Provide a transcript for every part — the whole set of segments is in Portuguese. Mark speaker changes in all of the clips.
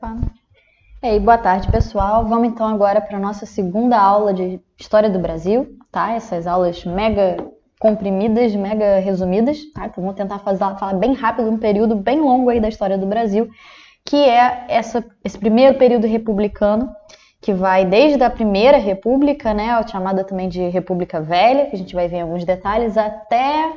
Speaker 1: Opa. E aí, boa tarde, pessoal. Vamos então agora para a nossa segunda aula de História do Brasil, tá? Essas aulas mega comprimidas, mega resumidas, tá? Então vamos tentar falar bem rápido um período bem longo aí da história do Brasil, que é esse primeiro período republicano, que vai desde a Primeira República, né, chamada também de República Velha, que a gente vai ver em alguns detalhes, até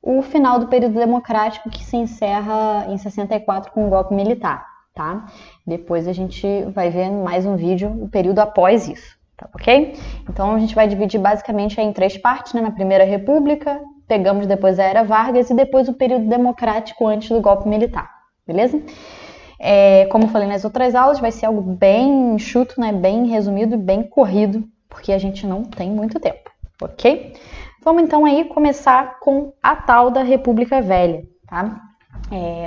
Speaker 1: o final do período democrático, que se encerra em 64 com o golpe militar, tá? Depois a gente vai ver mais um vídeo, o período após isso, tá ok? Então a gente vai dividir basicamente em três partes, né? Na Primeira República, pegamos depois a Era Vargas e depois o período democrático antes do golpe militar, beleza? Como eu falei nas outras aulas, vai ser algo bem enxuto, né? Bem resumido, bem corrido, porque a gente não tem muito tempo, ok? Vamos então aí começar com a tal da República Velha, tá?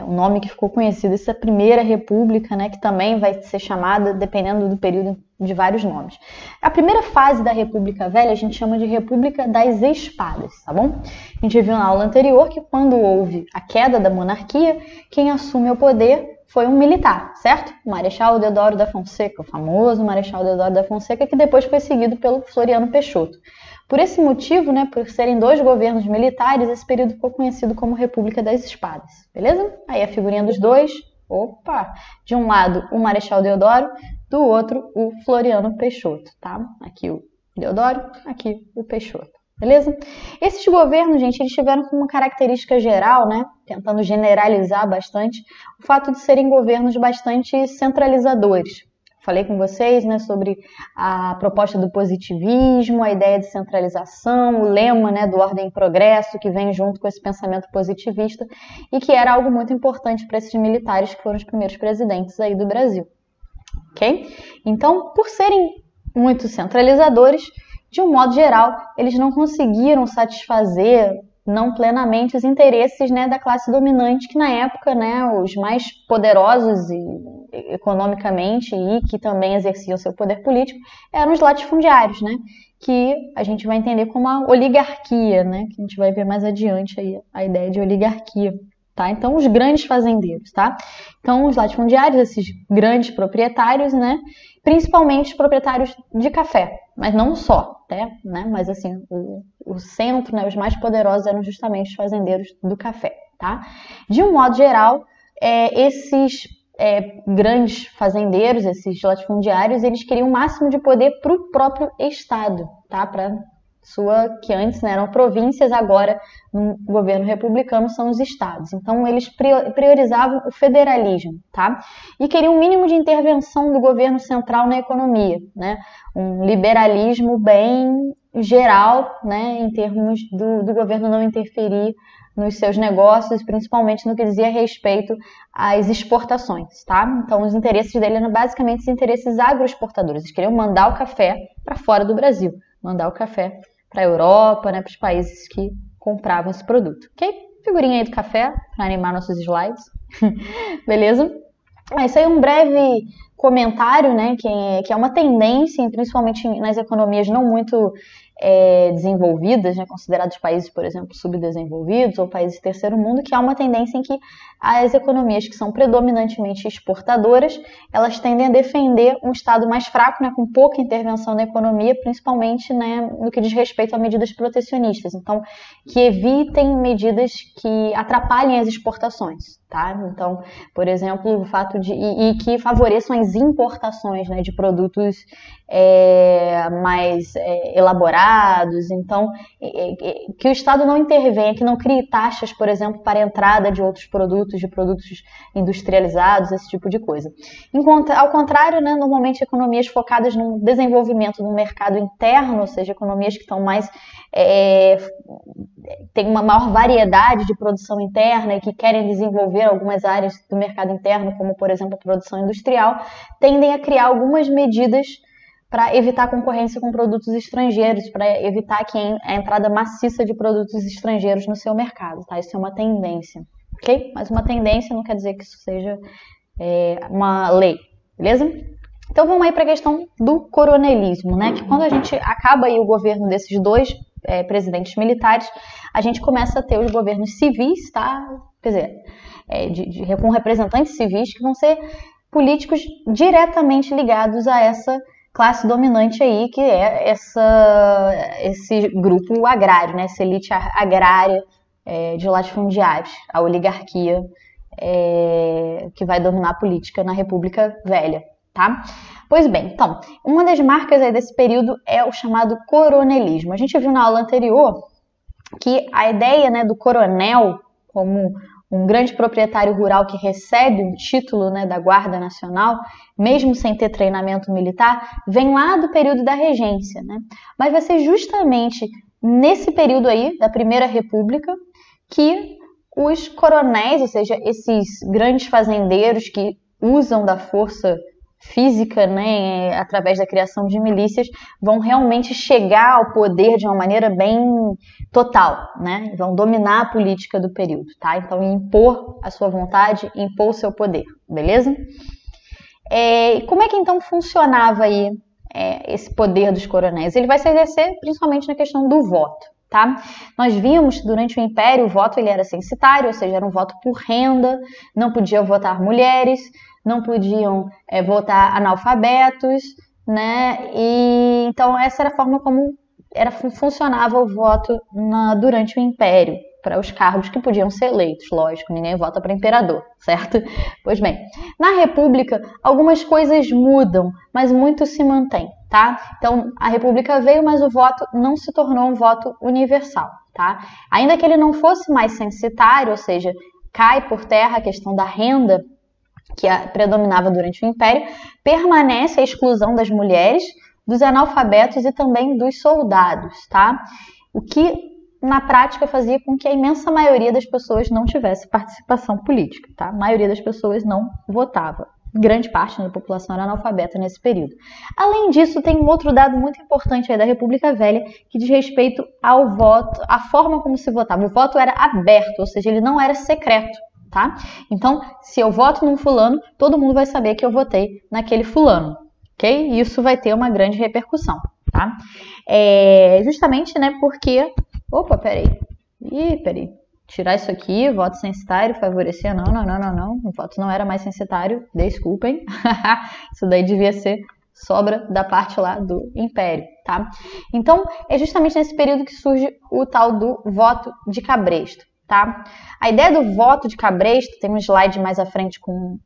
Speaker 1: O nome que ficou conhecido, essa Primeira República, né? Que também vai ser chamada, dependendo do período, de vários nomes. A primeira fase da República Velha a gente chama de República das Espadas, tá bom? A gente viu na aula anterior que quando houve a queda da monarquia, quem assume o poder foi um militar, certo? O Marechal Deodoro da Fonseca, o famoso Marechal Deodoro da Fonseca, que depois foi seguido pelo Floriano Peixoto. Por esse motivo, né, por serem dois governos militares, esse período ficou conhecido como República das Espadas, beleza? Aí a figurinha dos dois, opa! De um lado o Marechal Deodoro, do outro o Floriano Peixoto, tá? Aqui o Deodoro, aqui o Peixoto, beleza? Esses governos, gente, eles tiveram como característica geral, né, tentando generalizar bastante, o fato de serem governos bastante centralizadores. Falei com vocês, né, sobre a proposta do positivismo, a ideia de centralização, o lema, né, do ordem e progresso, que vem junto com esse pensamento positivista e que era algo muito importante para esses militares que foram os primeiros presidentes aí do Brasil, ok? Então, por serem muito centralizadores, de um modo geral, eles não conseguiram satisfazer não plenamente os interesses, né, da classe dominante, que na época, né, os mais poderosos economicamente e que também exerciam seu poder político eram os latifundiários, né, que a gente vai entender como a oligarquia, né, que a gente vai ver mais adiante aí a ideia de oligarquia, tá? Então os grandes fazendeiros, tá? Então os latifundiários, esses grandes proprietários, né, principalmente os proprietários de café, mas não só, né? Mas assim, o centro, né, os mais poderosos eram justamente os fazendeiros do café, tá? De um modo geral, esses grandes fazendeiros, esses latifundiários, eles queriam o máximo de poder para o próprio Estado, tá? Que antes, né, eram províncias, agora no governo republicano são os estados. Então eles priorizavam o federalismo, tá? E queriam um mínimo de intervenção do governo central na economia, né? Um liberalismo bem geral, né, em termos do governo não interferir nos seus negócios, principalmente no que dizia respeito às exportações, tá? Então os interesses dele eram basicamente os interesses agroexportadores. Eles queriam mandar o café para fora do Brasil, mandar o café para a Europa, né, para os países que compravam esse produto, ok? Figurinha aí do café para animar nossos slides, beleza? Isso aí é um breve comentário, né, que é uma tendência, principalmente nas economias não muito desenvolvidas, né, considerados países, por exemplo, subdesenvolvidos ou países de terceiro mundo, que há uma tendência em que as economias que são predominantemente exportadoras, elas tendem a defender um Estado mais fraco, né, com pouca intervenção na economia, principalmente, né, no que diz respeito a medidas protecionistas. Então, que evitem medidas que atrapalhem as exportações, tá? Então, por exemplo, o fato e que favoreçam as importações, né, de produtos mais elaborados. Então, que o Estado não intervenha, que não crie taxas, por exemplo, para a entrada de outros produtos, de produtos industrializados, esse tipo de coisa. Ao contrário, né, normalmente economias focadas no desenvolvimento do mercado interno, ou seja, economias que estão mais tem uma maior variedade de produção interna e que querem desenvolver algumas áreas do mercado interno, como, por exemplo, a produção industrial, tendem a criar algumas medidas para evitar concorrência com produtos estrangeiros, para evitar a entrada maciça de produtos estrangeiros no seu mercado, tá? Isso é uma tendência, ok? Mas uma tendência não quer dizer que isso seja uma lei, beleza? Então vamos aí para a questão do coronelismo, né? Que quando a gente acaba aí o governo desses dois presidentes militares, a gente começa a ter os governos civis, tá? Quer dizer, com representantes civis que vão ser políticos diretamente ligados a essa classe dominante aí, que é esse grupo agrário, né? Essa elite agrária de latifundiários, a oligarquia que vai dominar a política na República Velha, tá? Pois bem, então, uma das marcas aí desse período é o chamado coronelismo. A gente viu na aula anterior que a ideia, né, do coronel como um grande proprietário rural que recebe um título, né, da Guarda Nacional, mesmo sem ter treinamento militar, vem lá do período da regência, né? Mas vai ser justamente nesse período aí, da Primeira República, que os coronéis, ou seja, esses grandes fazendeiros que usam da força física, né, através da criação de milícias, vão realmente chegar ao poder de uma maneira bem total, né? Vão dominar a política do período, tá? Então, impor a sua vontade, impor o seu poder, beleza? Como é que então funcionava aí esse poder dos coronéis? Ele vai se exercer principalmente na questão do voto, tá? Nós vimos que durante o Império o voto ele era censitário, ou seja, era um voto por renda, não podiam votar mulheres, não podiam votar analfabetos, né? E então essa era a forma como funcionava o voto durante o Império, para os cargos que podiam ser eleitos, lógico, ninguém vota para imperador, certo? Pois bem, na República algumas coisas mudam, mas muito se mantém, tá? Então a República veio, mas o voto não se tornou um voto universal, tá? Ainda que ele não fosse mais censitário, ou seja, cai por terra a questão da renda que predominava durante o Império, permanece a exclusão das mulheres, dos analfabetos e também dos soldados, tá? O que, na prática, fazia com que a imensa maioria das pessoas não tivesse participação política, tá? A maioria das pessoas não votava. Grande parte da população era analfabeta nesse período. Além disso, tem um outro dado muito importante aí da República Velha, que diz respeito ao voto, à forma como se votava. O voto era aberto, ou seja, ele não era secreto. Tá? Então, se eu voto num fulano, todo mundo vai saber que eu votei naquele fulano, ok? E isso vai ter uma grande repercussão, tá? Justamente, né, porque... Opa, peraí. Tirar isso aqui, voto censitário, favorecer... Não. O voto não era mais censitário, desculpem. Isso daí devia ser sobra da parte lá do Império, tá? Então, é justamente nesse período que surge o tal do voto de cabresto. Tá? A ideia do voto de cabresto, tem um slide mais à frente com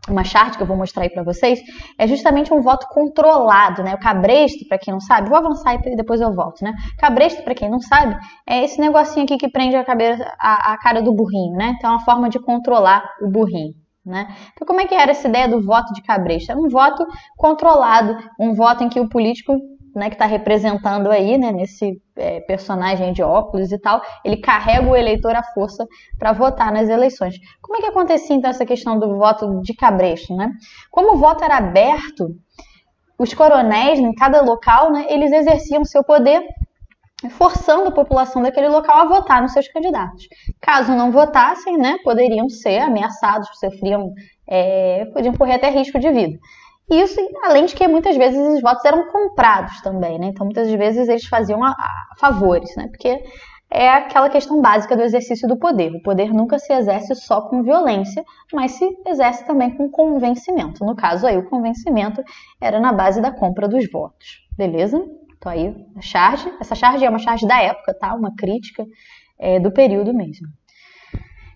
Speaker 1: uma chart que eu vou mostrar aí para vocês, é justamente um voto controlado, né? O cabresto, para quem não sabe, vou avançar e depois eu volto, né? Cabresto, para quem não sabe, é esse negocinho aqui que prende a cara do burrinho, né? Então é uma forma de controlar o burrinho, né? Então como é que era essa ideia do voto de cabresto? Era um voto controlado, um voto em que o político, né, que está representando aí, né, nesse personagem de óculos e tal, ele carrega o eleitor à força para votar nas eleições. Como é que acontecia então essa questão do voto de cabresto, né? Como o voto era aberto, os coronéis em cada local, né, eles exerciam seu poder forçando a população daquele local a votar nos seus candidatos. Caso não votassem, né, poderiam ser ameaçados, podiam correr até risco de vida. Isso, além de que muitas vezes os votos eram comprados também, né? Então, muitas vezes eles faziam a favores, né? Porque é aquela questão básica do exercício do poder. O poder nunca se exerce só com violência, mas se exerce também com convencimento. No caso aí, o convencimento era na base da compra dos votos, beleza? Então aí, essa charge é uma charge da época, tá? Uma crítica do período mesmo.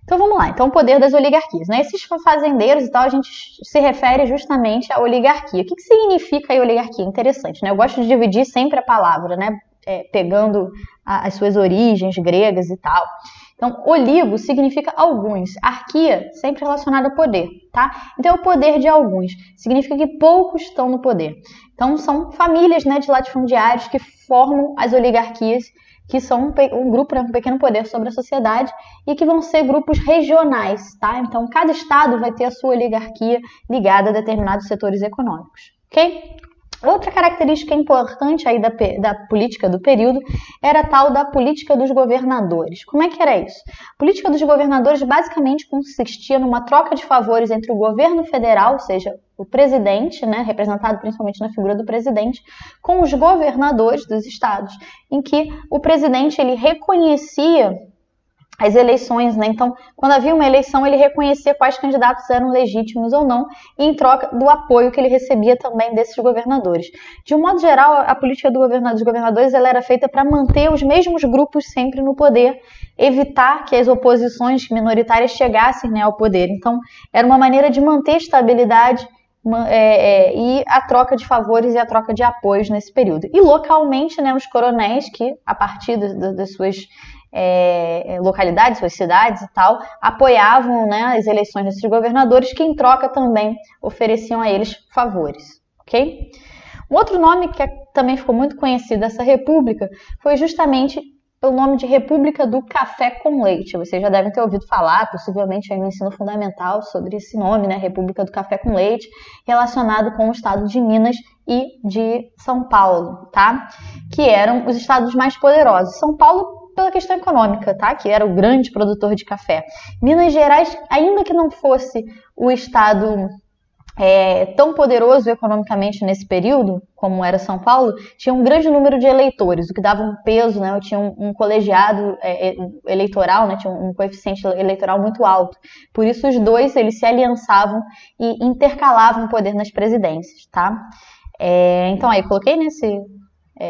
Speaker 1: Então vamos lá, então o poder das oligarquias, né? Esses fazendeiros e tal, a gente se refere justamente à oligarquia. O que significa a oligarquia? Interessante, né? Eu gosto de dividir sempre a palavra, né? Pegando as suas origens gregas e tal. Então, oligo significa alguns, arquia sempre relacionado ao poder, tá? Então, é o poder de alguns, significa que poucos estão no poder. Então, são famílias, né, de latifundiários que formam as oligarquias, que são um grupo, né, um pequeno poder sobre a sociedade e que vão ser grupos regionais, tá? Então, cada estado vai ter a sua oligarquia ligada a determinados setores econômicos, ok? Outra característica importante aí da política do período era a tal da política dos governadores. Como é que era isso? A política dos governadores basicamente consistia numa troca de favores entre o governo federal, ou seja, o presidente, né, representado principalmente na figura do presidente, com os governadores dos estados, em que o presidente ele reconhecia as eleições, né? Então, quando havia uma eleição, ele reconhecia quais candidatos eram legítimos ou não, e em troca do apoio que ele recebia também desses governadores. De um modo geral, a política dos governadores ela era feita para manter os mesmos grupos sempre no poder, evitar que as oposições minoritárias chegassem, né, ao poder. Então, era uma maneira de manter estabilidade e a troca de favores e a troca de apoios nesse período. E localmente, né, os coronéis que, a partir das suas localidades, suas cidades e tal, apoiavam, né, as eleições desses governadores, que em troca também ofereciam a eles favores, ok? Um outro nome que também ficou muito conhecido dessa república foi justamente o nome de República do Café com Leite. Vocês já devem ter ouvido falar, possivelmente aí no ensino fundamental, sobre esse nome, né, República do Café com Leite, relacionado com o estado de Minas e de São Paulo, tá? Que eram os estados mais poderosos. São Paulo pela questão econômica, tá? Que era o grande produtor de café. Minas Gerais, ainda que não fosse o estado tão poderoso economicamente nesse período, como era São Paulo, tinha um grande número de eleitores, o que dava um peso, né? Tinha um colegiado eleitoral, né? Tinha um coeficiente eleitoral muito alto. Por isso os dois eles se aliançavam e intercalavam o poder nas presidências, tá? Então aí coloquei nesse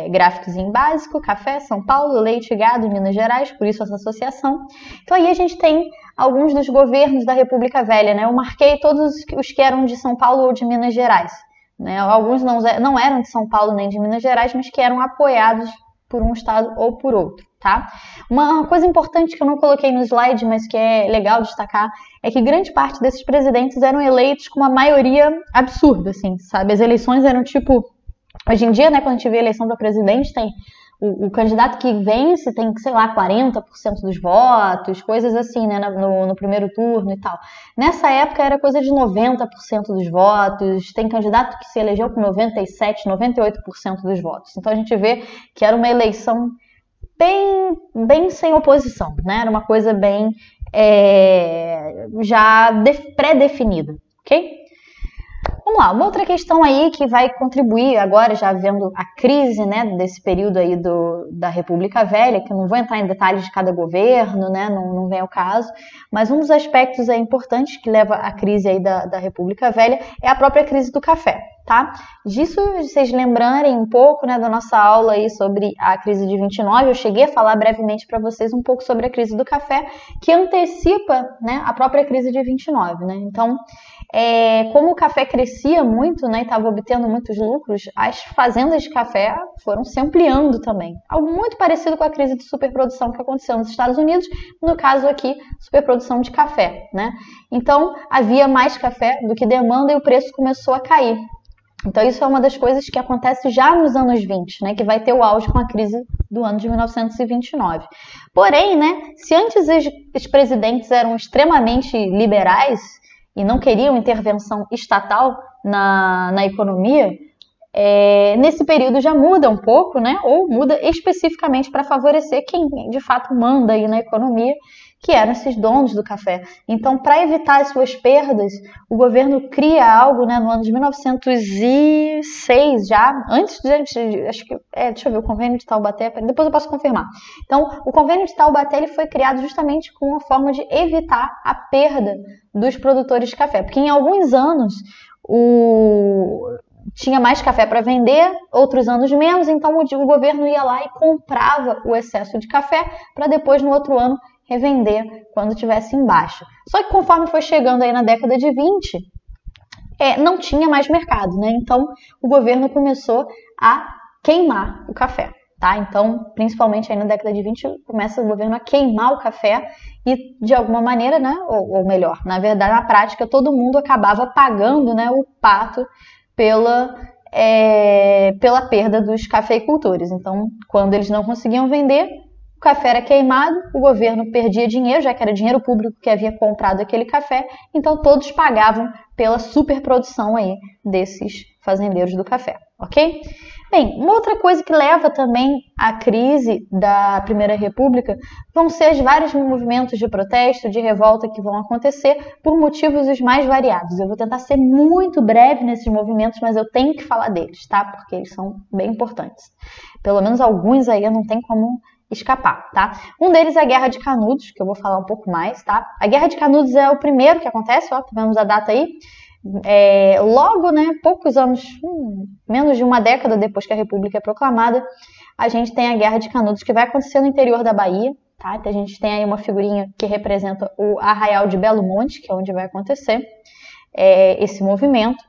Speaker 1: gráficozinho básico, café, São Paulo, leite e gado, Minas Gerais, por isso essa associação. Então aí a gente tem alguns dos governos da República Velha, né? Eu marquei todos os que eram de São Paulo ou de Minas Gerais, né? Alguns não eram de São Paulo nem de Minas Gerais, mas que eram apoiados por um estado ou por outro, tá? Uma coisa importante que eu não coloquei no slide, mas que é legal destacar, é que grande parte desses presidentes eram eleitos com uma maioria absurda, assim, sabe? As eleições eram tipo... Hoje em dia, né, quando a gente vê a eleição para presidente, tem o candidato que vence tem, sei lá, 40% dos votos, coisas assim, né, no primeiro turno e tal. Nessa época era coisa de 90% dos votos, tem candidato que se elegeu com 97%, 98% dos votos. Então a gente vê que era uma eleição bem sem oposição, né, era uma coisa bem já pré-definida, ok? Vamos lá, uma outra questão aí que vai contribuir agora, já vendo a crise, né, desse período aí da República Velha, que eu não vou entrar em detalhes de cada governo, né, não vem ao caso, mas um dos aspectos aí importantes que leva à crise aí da República Velha é a própria crise do café, tá? Disso, vocês lembrarem um pouco, né, da nossa aula aí sobre a crise de 29, eu cheguei a falar brevemente para vocês um pouco sobre a crise do café, que antecipa, né, a própria crise de 29, né? Então, como o café crescia muito, né, e estava obtendo muitos lucros, as fazendas de café foram se ampliando também. Algo muito parecido com a crise de superprodução que aconteceu nos Estados Unidos, no caso aqui, superprodução de café, né? Então, havia mais café do que demanda e o preço começou a cair. Então, isso é uma das coisas que acontece já nos anos 20, né, que vai ter o auge com a crise do ano de 1929. Porém, né, se antes os presidentes eram extremamente liberais, e não queriam intervenção estatal na economia, nesse período já muda um pouco, né? Ou muda especificamente para favorecer quem de fato manda aí na economia, que eram esses donos do café. Então, para evitar as suas perdas, o governo cria algo, né, no ano de 1906 já, antes de, acho que, deixa eu ver, o Convênio de Taubaté, depois eu posso confirmar. Então, o Convênio de Taubaté ele foi criado justamente com uma forma de evitar a perda dos produtores de café, porque em alguns anos tinha mais café para vender, outros anos menos, então o governo ia lá e comprava o excesso de café para depois no outro ano revender quando tivesse em baixa. Só que conforme foi chegando aí na década de 20, não tinha mais mercado, né? Então o governo começou a queimar o café, tá? Então, principalmente aí na década de 20, começa o governo a queimar o café e de alguma maneira, né? Ou melhor, na verdade, na prática, todo mundo acabava pagando, né, o pato pela perda dos cafeicultores. Então, quando eles não conseguiam vender, o café era queimado, o governo perdia dinheiro, já que era dinheiro público que havia comprado aquele café, então todos pagavam pela superprodução aí desses fazendeiros do café, ok? Bem, uma outra coisa que leva também à crise da Primeira República vão ser os vários movimentos de protesto, de revolta que vão acontecer por motivos os mais variados. Eu vou tentar ser muito breve nesses movimentos, mas eu tenho que falar deles, tá? Porque eles são bem importantes. Pelo menos alguns aí eu não tenho como escapar, tá? Um deles é a Guerra de Canudos, que eu vou falar um pouco mais, tá? A Guerra de Canudos é o primeiro que acontece, ó, vemos a data aí. Logo, né, poucos anos, menos de uma década depois que a República é proclamada, a gente tem a Guerra de Canudos, que vai acontecer no interior da Bahia, tá? Então a gente tem aí uma figurinha que representa o Arraial de Belo Monte, que é onde vai acontecer esse movimento.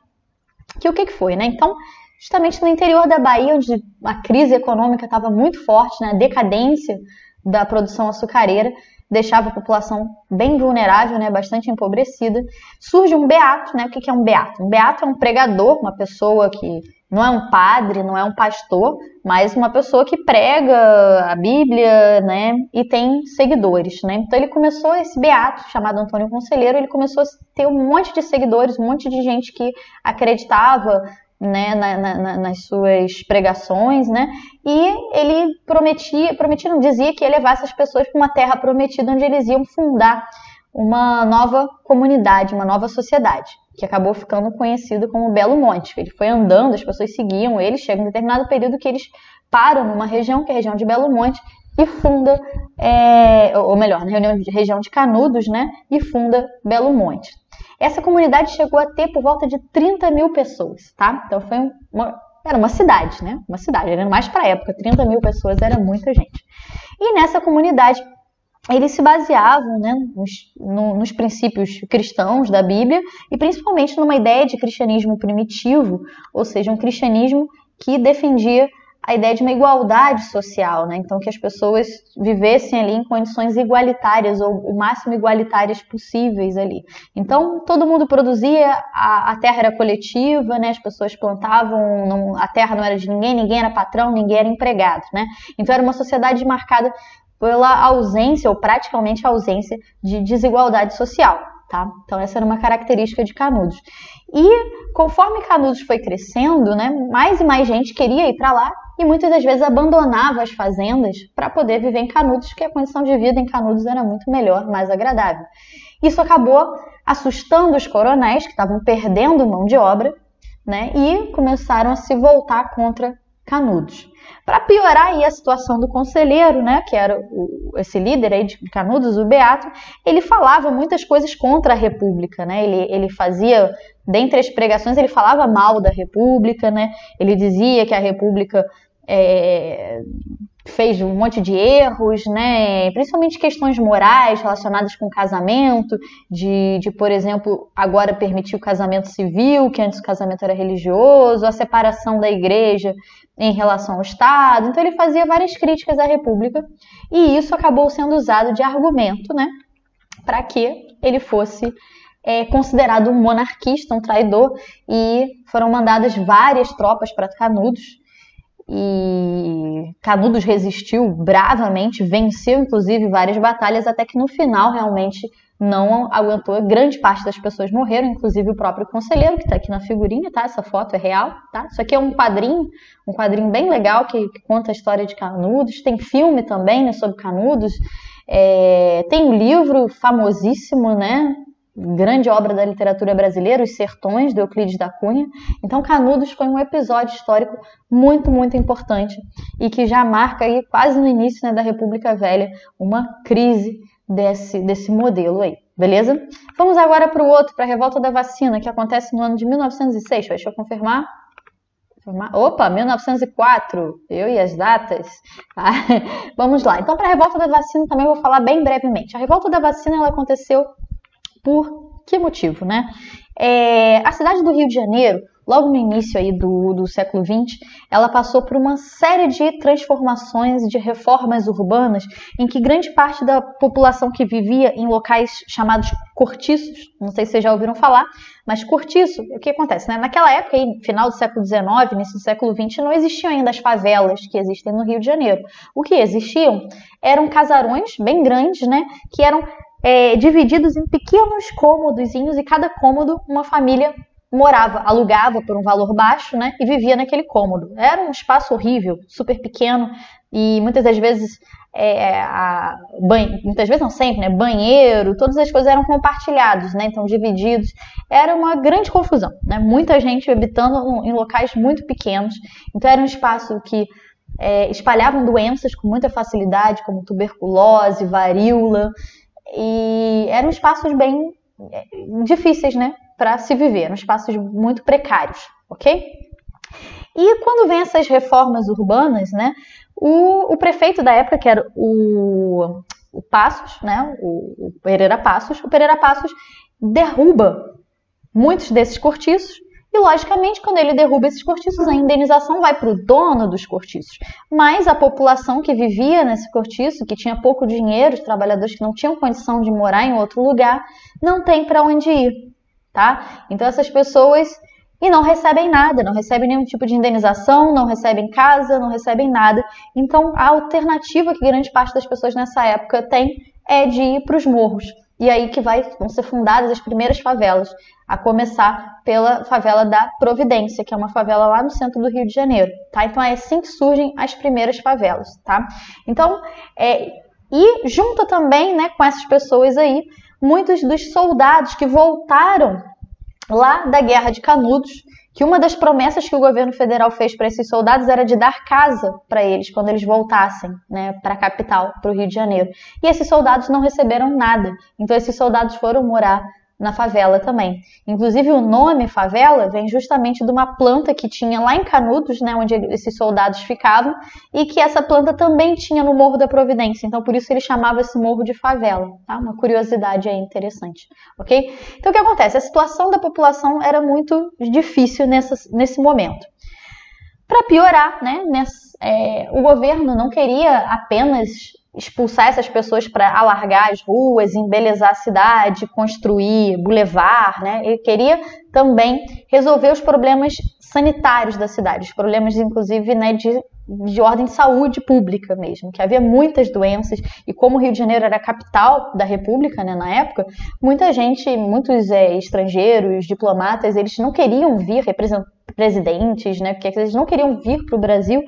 Speaker 1: Que o que foi, né? Então, justamente no interior da Bahia, onde a crise econômica estava muito forte, né? A decadência da produção açucareira deixava a população bem vulnerável, né? Bastante empobrecida. Surge um beato, né? O que é um beato? Um beato é um pregador, uma pessoa que não é um padre, não é um pastor, mas uma pessoa que prega a Bíblia, né? E tem seguidores, né? Então ele começou, esse beato, chamado Antônio Conselheiro, ele começou a ter um monte de seguidores, um monte de gente que acreditava, né, nas suas pregações, né? E ele não, dizia que ia levar essas pessoas para uma terra prometida onde eles iam fundar uma nova comunidade, uma nova sociedade, que acabou ficando conhecido como Belo Monte. Ele foi andando, as pessoas seguiam ele, chega um determinado período que eles param numa região, que é a região de Belo Monte, e funda, ou melhor, na região de Canudos, né? E funda Belo Monte. Essa comunidade chegou a ter por volta de 30 mil pessoas, tá? Então era uma cidade, né? Uma cidade, era mais para a época, 30 mil pessoas era muita gente. E nessa comunidade, eles se baseavam, né, nos princípios cristãos da Bíblia e principalmente numa ideia de cristianismo primitivo, ou seja, um cristianismo que defendia a ideia de uma igualdade social, né? Então que as pessoas vivessem ali em condições igualitárias ou o máximo igualitárias possíveis ali. Então todo mundo produzia, a terra era coletiva, né? As pessoas plantavam, a terra não era de ninguém, ninguém era patrão, ninguém era empregado, né? Então era uma sociedade marcada pela ausência ou praticamente ausência de desigualdade social, tá? Então essa era uma característica de Canudos. E conforme Canudos foi crescendo, né, mais e mais gente queria ir para lá e muitas das vezes abandonava as fazendas para poder viver em Canudos, porque a condição de vida em Canudos era muito melhor, mais agradável. Isso acabou assustando os coronéis que estavam perdendo mão de obra, né, e começaram a se voltar contra Canudos. Para piorar aí a situação do conselheiro, né, que era esse líder aí de Canudos, o Beato, ele falava muitas coisas contra a República, né? Ele fazia, dentre as pregações, ele falava mal da República, né? Ele dizia que a República fez um monte de erros, né? Principalmente questões morais relacionadas com o casamento, de, por exemplo, agora permitir o casamento civil, que antes o casamento era religioso, a separação da igreja em relação ao Estado. Então ele fazia várias críticas à República e isso acabou sendo usado de argumento, né? Para que ele fosse considerado um monarquista, um traidor, e foram mandadas várias tropas para Canudos. E Canudos resistiu bravamente, venceu inclusive várias batalhas, até que no final realmente não aguentou, grande parte das pessoas morreram, inclusive o próprio conselheiro, que está aqui na figurinha, tá? Essa foto é real, tá? Isso aqui é um quadrinho bem legal que conta a história de Canudos, tem filme também, né, sobre Canudos, tem um livro famosíssimo, né? Grande obra da literatura brasileira, Os Sertões, de Euclides da Cunha. Então Canudos foi um episódio histórico muito, muito importante e que já marca aí, quase no início, né, da República Velha, uma crise desse modelo aí, beleza? Vamos agora para o outro, para a Revolta da Vacina, que acontece no ano de 1906, deixa eu confirmar. Opa, 1904, eu e as datas. Tá? Vamos lá, então para a Revolta da Vacina também vou falar bem brevemente. A Revolta da Vacina ela aconteceu por que motivo, né? A cidade do Rio de Janeiro, logo no início aí do século XX, ela passou por uma série de transformações, de reformas urbanas, em que grande parte da população que vivia em locais chamados cortiços, não sei se vocês já ouviram falar, mas cortiço, o que acontece, né? Naquela época, aí, final do século XIX, início do século XX, não existiam ainda as favelas que existem no Rio de Janeiro. O que existiam eram casarões bem grandes, né? Que eram divididos em pequenos cômodozinhos e cada cômodo uma família morava, alugava por um valor baixo, né, e vivia naquele cômodo. Era um espaço horrível, super pequeno e muitas das vezes, muitas vezes não sempre, né, banheiro, todas as coisas eram compartilhados, né, então divididos. Era uma grande confusão, né, muita gente habitando em locais muito pequenos. Então era um espaço que espalhavam doenças com muita facilidade, como tuberculose, varíola, e eram espaços bem difíceis, né, para se viver, eram espaços muito precários, ok? E quando vem essas reformas urbanas, né, o prefeito da época, que era o Passos, né, o Pereira Passos derruba muitos desses cortiços e, logicamente, quando ele derruba esses cortiços, a indenização vai para o dono dos cortiços. Mas a população que vivia nesse cortiço, que tinha pouco dinheiro, os trabalhadores que não tinham condição de morar em outro lugar, não tem para onde ir, tá? Então essas pessoas não recebem nada, não recebem nenhum tipo de indenização, não recebem casa, não recebem nada. Então a alternativa que grande parte das pessoas nessa época tem é de ir para os morros. E aí que vão ser fundadas as primeiras favelas, a começar pela favela da Providência, que é uma favela lá no centro do Rio de Janeiro, tá? Então é assim que surgem as primeiras favelas, tá? Então, e junta também, né, com essas pessoas aí, muitos dos soldados que voltaram lá da Guerra de Canudos, que uma das promessas que o governo federal fez para esses soldados era de dar casa para eles quando eles voltassem, né, para a capital, para o Rio de Janeiro. E esses soldados não receberam nada. Então esses soldados foram morar na favela também. Inclusive o nome favela vem justamente de uma planta que tinha lá em Canudos, né, onde esses soldados ficavam, e que essa planta também tinha no Morro da Providência. Então por isso ele chamava esse morro de favela, tá? Uma curiosidade aí interessante, ok? Então o que acontece? A situação da população era muito difícil nesse momento. Para piorar, né, o governo não queria apenas expulsar essas pessoas para alargar as ruas, embelezar a cidade, construir bulevar, né? Ele queria também resolver os problemas sanitários da cidade, os problemas, inclusive, né, de ordem de saúde pública mesmo, que havia muitas doenças, e como o Rio de Janeiro era a capital da República, né, na época, muitos estrangeiros, diplomatas, eles não queriam vir, presidentes, né, porque eles não queriam vir para o Brasil,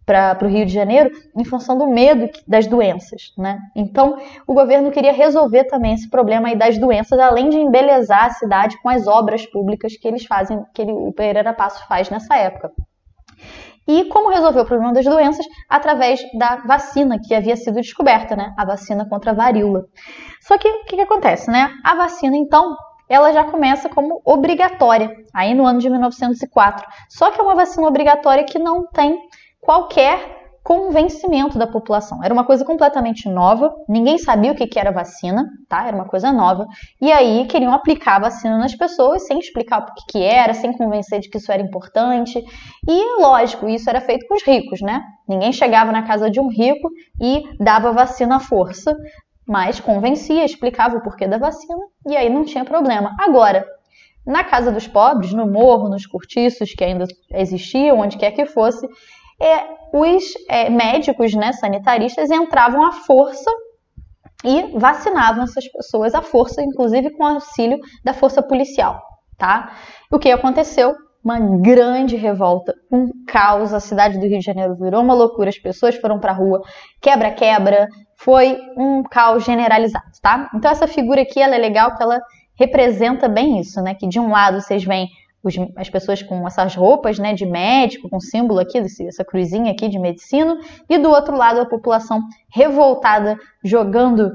Speaker 1: para o Rio de Janeiro, em função do medo das doenças, né? Então, o governo queria resolver também esse problema aí das doenças, além de embelezar a cidade com as obras públicas que eles fazem, o Pereira Passos faz nessa época. E como resolver o problema das doenças? Através da vacina que havia sido descoberta, né? A vacina contra a varíola. Só que o que acontece, né? A vacina, então, ela já começa como obrigatória, aí no ano de 1904. Só que é uma vacina obrigatória que não tem qualquer convencimento da população. Era uma coisa completamente nova, ninguém sabia o que era vacina, tá? Era uma coisa nova. E aí queriam aplicar a vacina nas pessoas sem explicar o que era, sem convencer de que isso era importante. E, lógico, isso era feito com os ricos, né? Ninguém chegava na casa de um rico e dava vacina à força, mas convencia, explicava o porquê da vacina e aí não tinha problema. Agora, na casa dos pobres, no morro, nos cortiços que ainda existiam, onde quer que fosse, os médicos, né, sanitaristas entravam à força e vacinavam essas pessoas à força, inclusive com auxílio da força policial, tá? O que aconteceu? Uma grande revolta, um caos, a cidade do Rio de Janeiro virou uma loucura, as pessoas foram pra rua, quebra-quebra, foi um caos generalizado, tá? Então essa figura aqui, ela é legal, que ela representa bem isso, né? Que de um lado vocês veem as pessoas com essas roupas, né, de médico, com símbolo aqui, essa cruzinha aqui de medicina, e do outro lado a população revoltada, jogando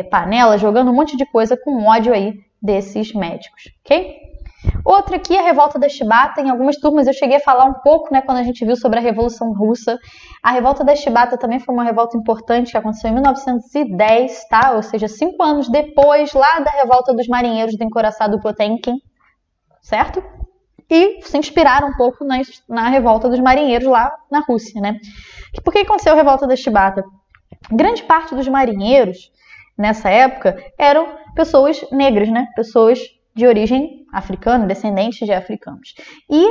Speaker 1: panela, jogando um monte de coisa com ódio aí desses médicos, ok? Outra aqui é a revolta da Chibata. Em algumas turmas eu cheguei a falar um pouco, né, quando a gente viu sobre a Revolução Russa. A revolta da Chibata também foi uma revolta importante que aconteceu em 1910, tá? Ou seja, 5 anos depois lá da revolta dos marinheiros do encouraçado Potemkin, certo? E se inspiraram um pouco na revolta dos marinheiros lá na Rússia, né? Por que aconteceu a revolta da Chibata? Grande parte dos marinheiros, nessa época, eram pessoas negras, né? Pessoas de origem africana, descendentes de africanos. E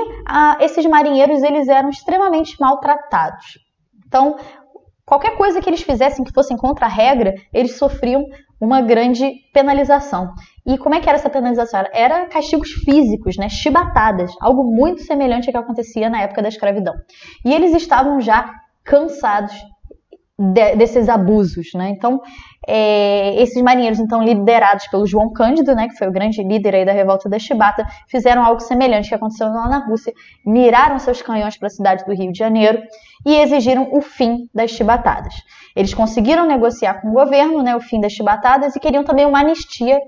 Speaker 1: esses marinheiros, eles eram extremamente maltratados. Então, qualquer coisa que eles fizessem que fossem contra a regra, eles sofriam uma grande penalização. E como é que era essa penalização? Era castigos físicos, né? Chibatadas, algo muito semelhante ao que acontecia na época da escravidão. E eles estavam já cansados desses abusos, né? Então, esses marinheiros, então, liderados pelo João Cândido, né, que foi o grande líder aí da revolta da Chibata, fizeram algo semelhante que aconteceu lá na Rússia, miraram seus canhões para a cidade do Rio de Janeiro e exigiram o fim das chibatadas. Eles conseguiram negociar com o governo, né, o fim das chibatadas e queriam também uma anistia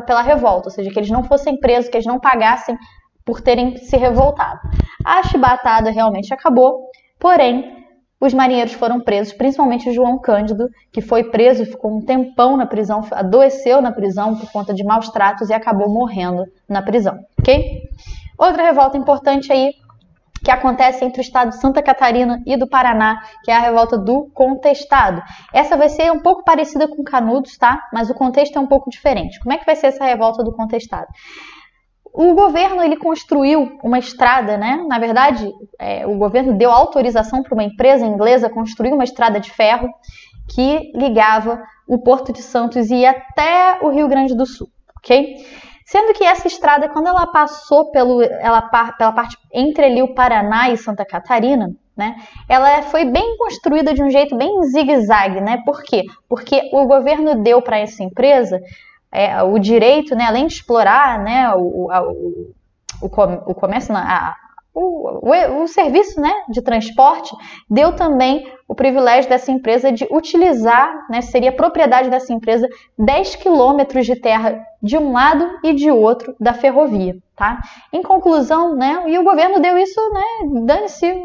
Speaker 1: pela revolta, ou seja, que eles não fossem presos, que eles não pagassem por terem se revoltado. A chibatada realmente acabou, porém, os marinheiros foram presos, principalmente o João Cândido, que foi preso, ficou um tempão na prisão, adoeceu na prisão por conta de maus tratos e acabou morrendo na prisão, ok? Outra revolta importante aí, que acontece entre o estado de Santa Catarina e do Paraná, que é a revolta do Contestado. Essa vai ser um pouco parecida com Canudos, tá? Mas o contexto é um pouco diferente. Como é que vai ser essa revolta do Contestado? O governo ele construiu uma estrada, né? Na verdade, o governo deu autorização para uma empresa inglesa construir uma estrada de ferro que ligava o Porto de Santos e ia até o Rio Grande do Sul, ok? Sendo que essa estrada, quando ela passou pela parte entre ali o Paraná e Santa Catarina, né? Ela foi bem construída de um jeito bem zigue-zague, né? Por quê? Porque o governo deu para essa empresa o direito, né, além de explorar, né, o comércio, o serviço, né, de transporte, deu também o privilégio dessa empresa de utilizar, né, seria propriedade dessa empresa 10 quilômetros de terra de um lado e de outro da ferrovia, tá? Em conclusão, né, e o governo deu isso, né, dane-se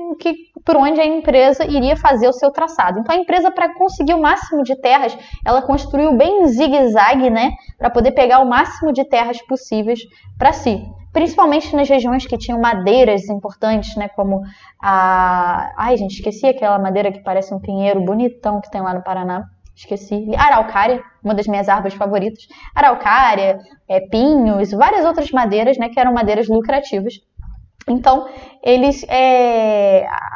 Speaker 1: por onde a empresa iria fazer o seu traçado. Então a empresa, para conseguir o máximo de terras, ela construiu bem zigue-zague, né, para poder pegar o máximo de terras possíveis para si. Principalmente nas regiões que tinham madeiras importantes, né, como ai, gente, esqueci aquela madeira que parece um pinheiro bonitão que tem lá no Paraná. Esqueci. Araucária, uma das minhas árvores favoritas. Araucária, pinhos, várias outras madeiras, né, que eram madeiras lucrativas. Então,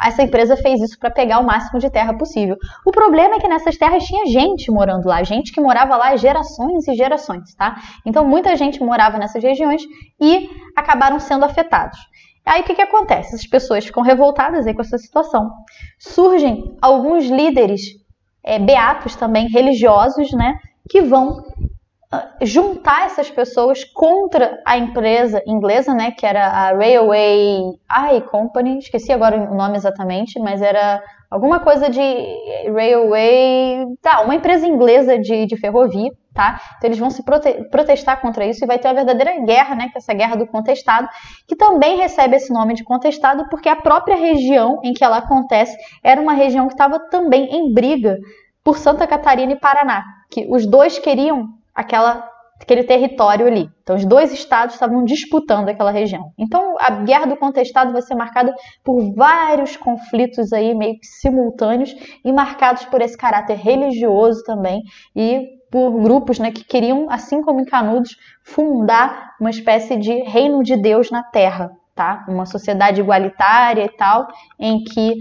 Speaker 1: essa empresa fez isso para pegar o máximo de terra possível. O problema é que nessas terras tinha gente morando lá, gente que morava lá gerações e gerações, tá? Então, muita gente morava nessas regiões e acabaram sendo afetados. Aí, o que acontece? As pessoas ficam revoltadas aí com essa situação. Surgem alguns líderes beatos também, religiosos, né, que vão juntar essas pessoas contra a empresa inglesa, né, que era a Railway Company, esqueci agora o nome exatamente, mas era alguma coisa de Railway, uma empresa inglesa de ferrovia, tá? Então eles vão se protestar contra isso e vai ter uma verdadeira guerra, né, que é essa guerra do contestado, que também recebe esse nome de contestado porque a própria região em que ela acontece era uma região que estava também em briga por Santa Catarina e Paraná, que os dois queriam aquele território ali. Então, os dois estados estavam disputando aquela região. Então, a Guerra do Contestado vai ser marcada por vários conflitos aí meio que simultâneos e marcados por esse caráter religioso também e por grupos, né, que queriam, assim como em Canudos, fundar uma espécie de reino de Deus na Terra, tá? Uma sociedade igualitária e tal, em que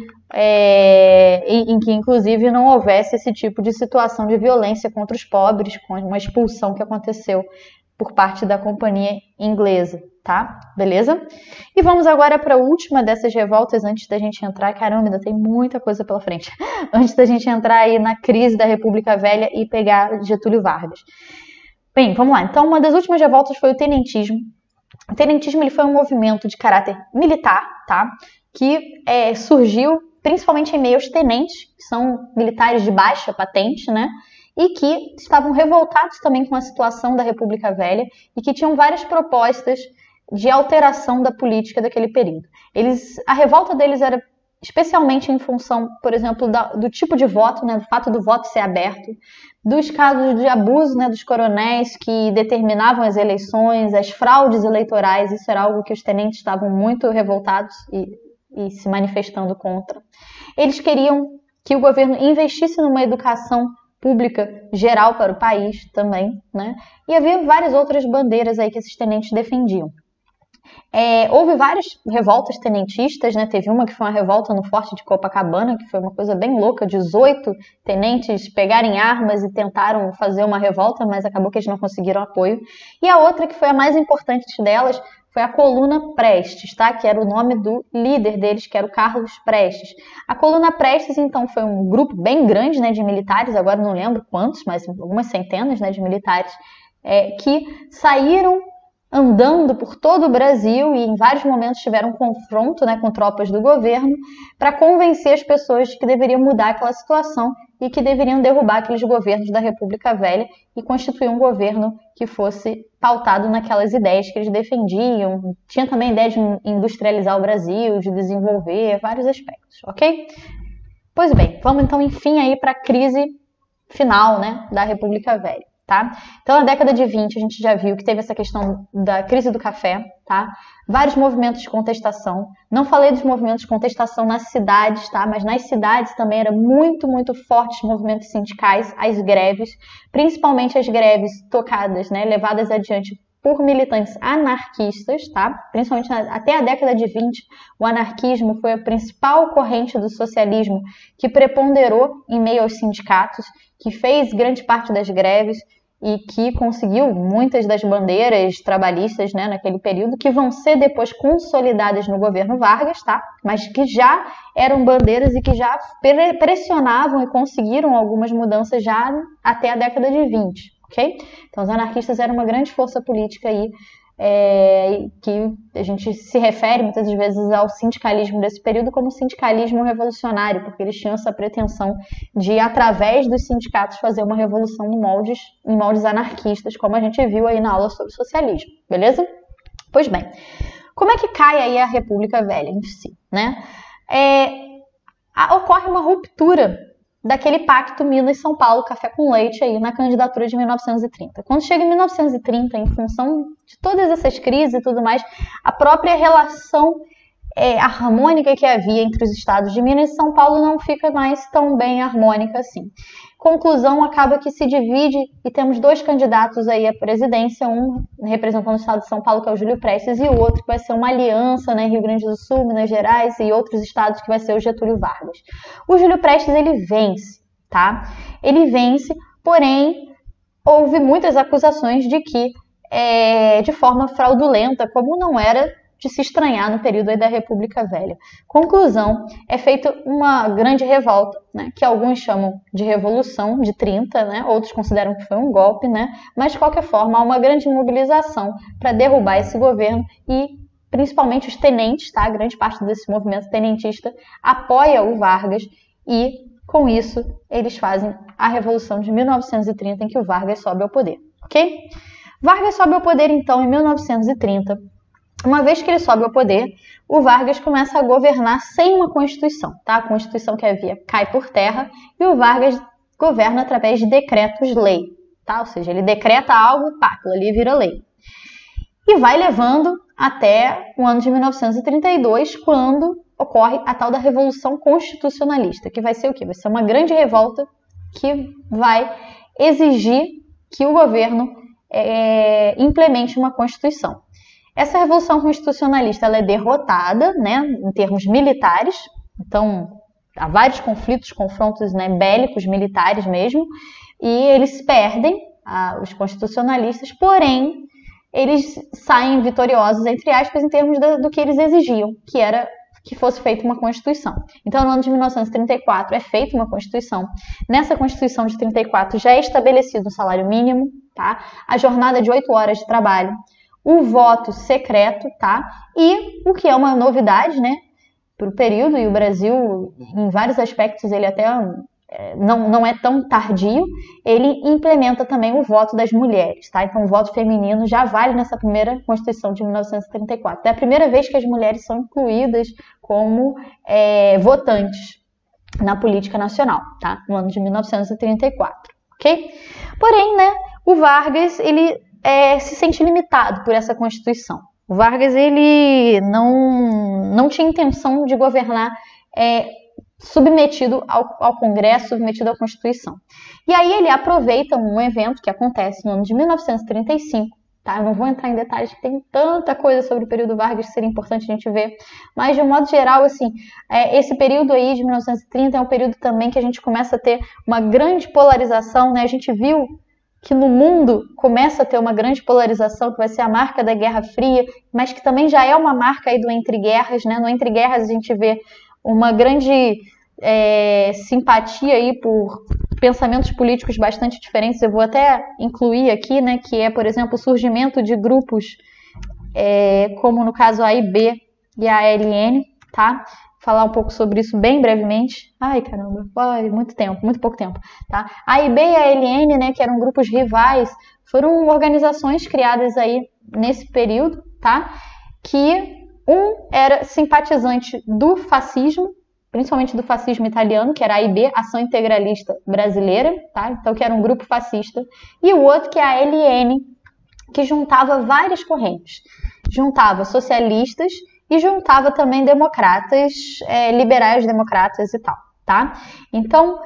Speaker 1: inclusive não houvesse esse tipo de situação de violência contra os pobres, com uma expulsão que aconteceu por parte da companhia inglesa, tá? Beleza? E vamos agora para a última dessas revoltas antes da gente entrar, caramba, ainda tem muita coisa pela frente, antes da gente entrar aí na crise da República Velha e pegar Getúlio Vargas. Bem, vamos lá. Então, uma das últimas revoltas foi o tenentismo. O tenentismo ele foi um movimento de caráter militar, tá? Que surgiu principalmente em meio aos tenentes, que são militares de baixa patente, né? E que estavam revoltados também com a situação da República Velha e que tinham várias propostas de alteração da política daquele período. A revolta deles era especialmente em função, por exemplo, do tipo de voto, né, do fato do voto ser aberto, dos casos de abuso, né, dos coronéis que determinavam as eleições, as fraudes eleitorais. Isso era algo que os tenentes estavam muito revoltados e se manifestando contra. Eles queriam que o governo investisse numa educação pública geral para o país também, né? E havia várias outras bandeiras aí que esses tenentes defendiam. Houve várias revoltas tenentistas, né? Teve uma que foi uma revolta no Forte de Copacabana, que foi uma coisa bem louca, 18 tenentes pegarem armas e tentaram fazer uma revolta, mas acabou que eles não conseguiram apoio. E a outra, que foi a mais importante delas, foi a Coluna Prestes, tá? Que era o nome do líder deles, que era o Carlos Prestes. A Coluna Prestes, então, foi um grupo bem grande, né, de militares, agora não lembro quantos, mas algumas centenas, né, de militares, que saíram andando por todo o Brasil e em vários momentos tiveram um confronto, né, com tropas do governo para convencer as pessoas de que deveriam mudar aquela situação e que deveriam derrubar aqueles governos da República Velha e constituir um governo que fosse pautado naquelas ideias que eles defendiam. Tinha também a ideia de industrializar o Brasil, de desenvolver vários aspectos, ok? Pois bem, vamos então, enfim, aí para a crise final, né, da República Velha. Tá? Então, na década de 20, a gente já viu que teve essa questão da crise do café, tá? Vários movimentos de contestação. Não falei dos movimentos de contestação nas cidades, tá? Mas nas cidades também era muito, muito fortes movimentos sindicais, as greves, principalmente as greves tocadas, né, levadas adiante por militantes anarquistas, tá? Principalmente até a década de 20, o anarquismo foi a principal corrente do socialismo que preponderou em meio aos sindicatos, que fez grande parte das greves e que conseguiu muitas das bandeiras trabalhistas, né, naquele período, que vão ser depois consolidadas no governo Vargas, tá? Mas que já eram bandeiras e que já pressionavam e conseguiram algumas mudanças já até a década de 20, ok? Então os anarquistas eram uma grande força política aí, que a gente se refere muitas vezes ao sindicalismo desse período como sindicalismo revolucionário, porque eles tinham essa pretensão de, através dos sindicatos, fazer uma revolução em moldes anarquistas, como a gente viu aí na aula sobre socialismo, beleza? Pois bem, como é que cai aí a República Velha em si, né? Ocorre uma ruptura daquele pacto Minas-São Paulo, café com leite, aí na candidatura de 1930. Quando chega em 1930, em função de todas essas crises e tudo mais, a própria relação harmônica que havia entre os estados de Minas e São Paulo não fica mais tão bem harmônica assim. Conclusão, acaba que se divide e temos dois candidatos aí à presidência, um representando o estado de São Paulo, que é o Júlio Prestes, e o outro que vai ser uma aliança, né, Rio Grande do Sul, Minas Gerais e outros estados, que vai ser o Getúlio Vargas. O Júlio Prestes, ele vence, tá? Ele vence, porém, houve muitas acusações de que, de forma fraudulenta, como não era de se estranhar no período aí da República Velha. Conclusão, é feita uma grande revolta, né, que alguns chamam de Revolução de 30, né, outros consideram que foi um golpe, né, mas de qualquer forma há uma grande mobilização para derrubar esse governo e principalmente os tenentes, tá, grande parte desse movimento tenentista apoia o Vargas e com isso eles fazem a Revolução de 1930 em que o Vargas sobe ao poder, ok? Vargas sobe ao poder então em 1930. Uma vez que ele sobe ao poder, o Vargas começa a governar sem uma Constituição, tá? A Constituição que havia cai por terra e o Vargas governa através de decretos-lei, tá? Ou seja, ele decreta algo e pá, aquilo ali vira lei. E vai levando até o ano de 1932, quando ocorre a tal da Revolução Constitucionalista, que vai ser o quê? Vai ser uma grande revolta que vai exigir que o governo implemente uma Constituição. Essa Revolução Constitucionalista ela é derrotada, né, em termos militares, então há vários confrontos, né, bélicos, militares mesmo, e eles perdem, os constitucionalistas, porém eles saem vitoriosos, entre aspas, em termos do que eles exigiam, que era que fosse feita uma Constituição. Então, no ano de 1934 é feita uma Constituição. Nessa Constituição de 34 já é estabelecido um salário mínimo, tá? A jornada de 8 horas de trabalho, o voto secreto, tá? E o que é uma novidade, né, para o período, e o Brasil, em vários aspectos, ele até não é tão tardio, ele implementa também o voto das mulheres, tá? Então o voto feminino já vale nessa primeira Constituição de 1934. É a primeira vez que as mulheres são incluídas como votantes na política nacional, tá? No ano de 1934, ok? Porém, né, o Vargas, ele se sente limitado por essa Constituição. O Vargas, ele não tinha intenção de governar submetido ao Congresso, submetido à Constituição. E aí ele aproveita um evento que acontece no ano de 1935, tá? Eu não vou entrar em detalhes, que tem tanta coisa sobre o período Vargas que seria importante a gente ver, mas de um modo geral, assim, esse período aí de 1930 é um período também que a gente começa a ter uma grande polarização, né? A gente viu que no mundo começa a ter uma grande polarização, que vai ser a marca da Guerra Fria, mas que também já é uma marca aí do Entre Guerras, né? No Entre Guerras a gente vê uma grande simpatia aí por pensamentos políticos bastante diferentes. Eu vou até incluir aqui, né, que é, por exemplo, o surgimento de grupos como no caso a AIB e a ALN, tá? Falar um pouco sobre isso bem brevemente. Ai, caramba, muito tempo, muito pouco tempo, tá? A AIB e a ALN, né, que eram grupos rivais, foram organizações criadas aí nesse período, tá? Que um era simpatizante do fascismo, principalmente do fascismo italiano, que era a AIB, Ação Integralista Brasileira, tá? Então, que era um grupo fascista, e o outro que é a ALN, que juntava várias correntes. Juntava socialistas e juntava também democratas, liberais democratas e tal, tá? Então,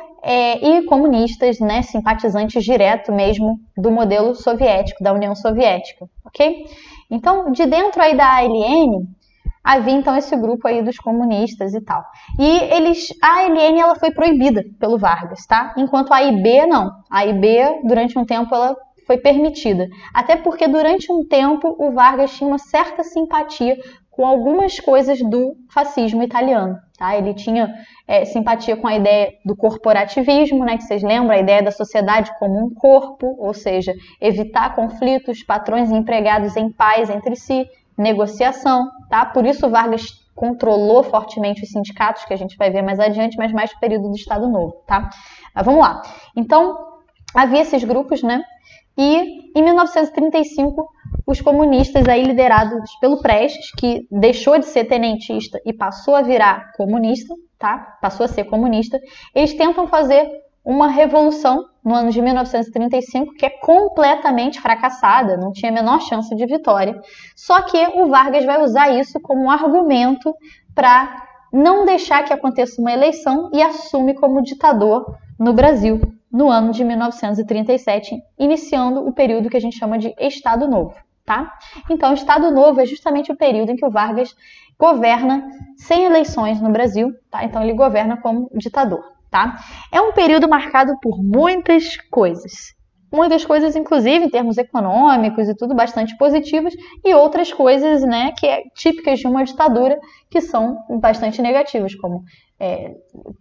Speaker 1: e comunistas, né, simpatizantes direto mesmo do modelo soviético, da União Soviética, ok? Então, de dentro aí da ALN, havia então esse grupo aí dos comunistas e tal. E a ALN ela foi proibida pelo Vargas, tá? Enquanto a AIB não. A AIB, durante um tempo, ela foi permitida. Até porque durante um tempo o Vargas tinha uma certa simpatia com algumas coisas do fascismo italiano, tá? Ele tinha simpatia com a ideia do corporativismo, né? Que vocês lembram, a ideia da sociedade como um corpo, ou seja, evitar conflitos, patrões e empregados em paz entre si, negociação, tá? Por isso o Vargas controlou fortemente os sindicatos, que a gente vai ver mais adiante, mas mais no período do Estado Novo, tá? Mas vamos lá. Então, havia esses grupos, né? E em 1935, os comunistas aí liderados pelo Prestes, que deixou de ser tenentista e passou a virar comunista, tá? Passou a ser comunista, eles tentam fazer uma revolução no ano de 1935 que é completamente fracassada, não tinha a menor chance de vitória. Só que o Vargas vai usar isso como um argumento para não deixar que aconteça uma eleição e assume como ditador no Brasil no ano de 1937, iniciando o período que a gente chama de Estado Novo, tá? Então, o Estado Novo é justamente o período em que o Vargas governa sem eleições no Brasil, tá? Então, ele governa como ditador. Tá? É um período marcado por muitas coisas, inclusive em termos econômicos e tudo bastante positivas, e outras coisas, né, que é típicas de uma ditadura que são bastante negativas, como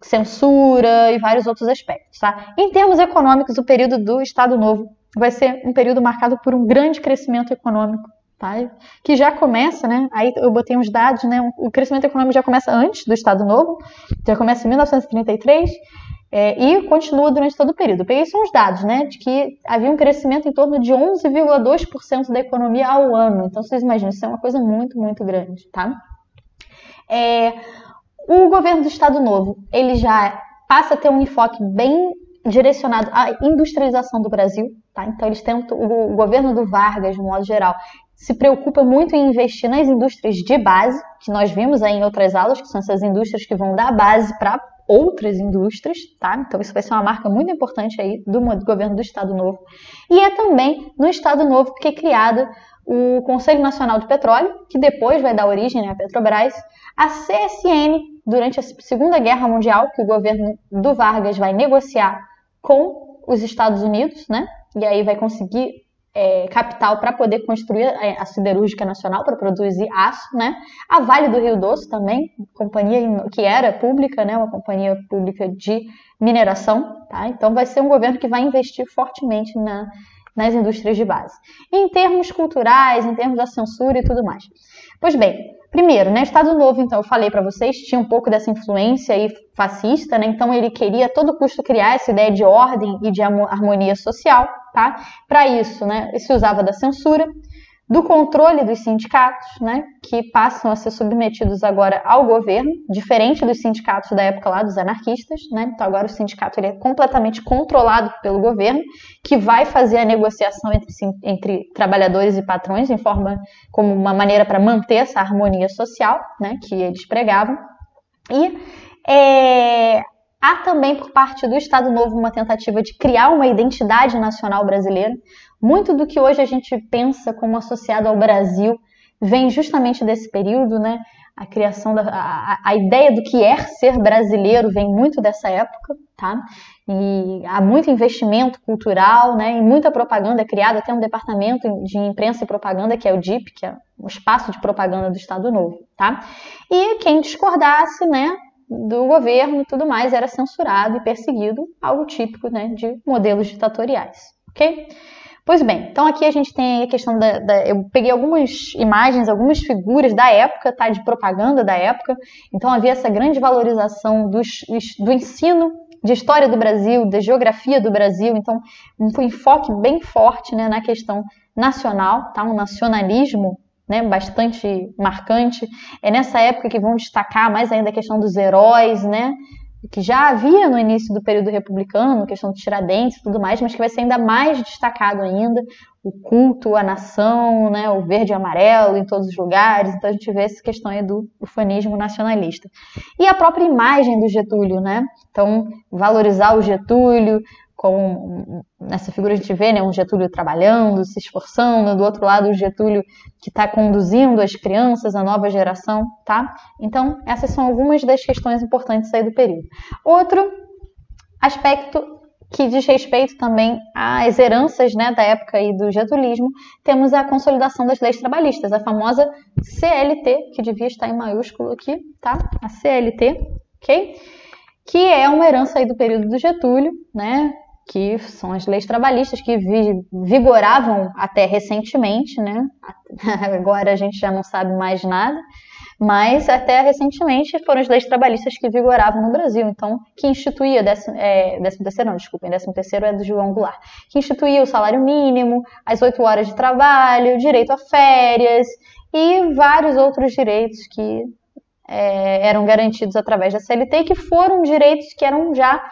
Speaker 1: censura e vários outros aspectos. Tá? Em termos econômicos, o período do Estado Novo vai ser um período marcado por um grande crescimento econômico, tá? Que já começa, né? Aí eu botei uns dados, né? O crescimento econômico já começa antes do Estado Novo, já começa em 1933 e continua durante todo o período. Eu peguei só uns dados, né? De que havia um crescimento em torno de 11,2% da economia ao ano. Então, vocês imaginam, isso é uma coisa muito, muito grande, tá? O governo do Estado Novo, ele já passa a ter um enfoque bem direcionado à industrialização do Brasil, tá? Então, eles tentam, o governo do Vargas, de modo geral, se preocupa muito em investir nas indústrias de base, que nós vimos aí em outras aulas, que são essas indústrias que vão dar base para outras indústrias, tá? Então isso vai ser uma marca muito importante aí do governo do Estado Novo. E é também no Estado Novo que é criado o Conselho Nacional de Petróleo, que depois vai dar origem, né, à Petrobras, a CSN, durante a Segunda Guerra Mundial, que o governo do Vargas vai negociar com os Estados Unidos, né? E aí vai conseguir capital para poder construir a siderúrgica nacional para produzir aço, né? A Vale do Rio Doce também, companhia que era pública, né? Uma companhia pública de mineração, tá? Então vai ser um governo que vai investir fortemente nas indústrias de base. Em termos culturais, em termos da censura e tudo mais. Pois bem, primeiro, né, Estado Novo, então, eu falei para vocês, tinha um pouco dessa influência aí fascista, né? Então ele queria a todo custo criar essa ideia de ordem e de harmonia social, tá? Para isso, né, se usava da censura, do controle dos sindicatos, né, que passam a ser submetidos agora ao governo, diferente dos sindicatos da época lá, dos anarquistas, né? Então agora o sindicato ele é completamente controlado pelo governo, que vai fazer a negociação entre trabalhadores e patrões como uma maneira para manter essa harmonia social, né, que eles pregavam. E há também por parte do Estado Novo uma tentativa de criar uma identidade nacional brasileira. Muito do que hoje a gente pensa como associado ao Brasil vem justamente desse período, né? A criação a ideia do que é ser brasileiro vem muito dessa época, tá? E há muito investimento cultural, né? E muita propaganda, é criado até um departamento de imprensa e propaganda, que é o DIP, que é o espaço de propaganda do Estado Novo, tá? E quem discordasse, né, do governo e tudo mais era censurado e perseguido, algo típico, né, de modelos ditatoriais, ok? Pois bem, então aqui a gente tem a questão eu peguei algumas imagens, algumas figuras da época, tá, de propaganda da época, então havia essa grande valorização do ensino de história do Brasil, da geografia do Brasil, então um enfoque bem forte, né, na questão nacional, tá, um nacionalismo, né, bastante marcante. É nessa época que vão destacar mais ainda a questão dos heróis, né, que já havia no início do período republicano, questão de Tiradentes e tudo mais, mas que vai ser ainda mais destacado ainda, o culto à nação, né, o verde e amarelo em todos os lugares. Então a gente vê essa questão aí do ufanismo nacionalista. E a própria imagem do Getúlio, né? Então, valorizar o Getúlio, como nessa figura a gente vê, né, um Getúlio trabalhando, se esforçando, do outro lado o Getúlio que está conduzindo as crianças, a nova geração, tá? Então, essas são algumas das questões importantes aí do período. Outro aspecto que diz respeito também às heranças, né, da época aí do getulismo, temos a consolidação das leis trabalhistas, a famosa CLT, que devia estar em maiúsculo aqui, tá? A CLT, ok? Que é uma herança aí do período do Getúlio, né? Que são as leis trabalhistas que vigoravam até recentemente, né? Agora a gente já não sabe mais nada, mas até recentemente foram as leis trabalhistas que vigoravam no Brasil, então, que instituía, 13º é do João Goulart, que instituía o salário mínimo, as 8 horas de trabalho, direito a férias e vários outros direitos que eram garantidos através da CLT e que foram direitos que eram já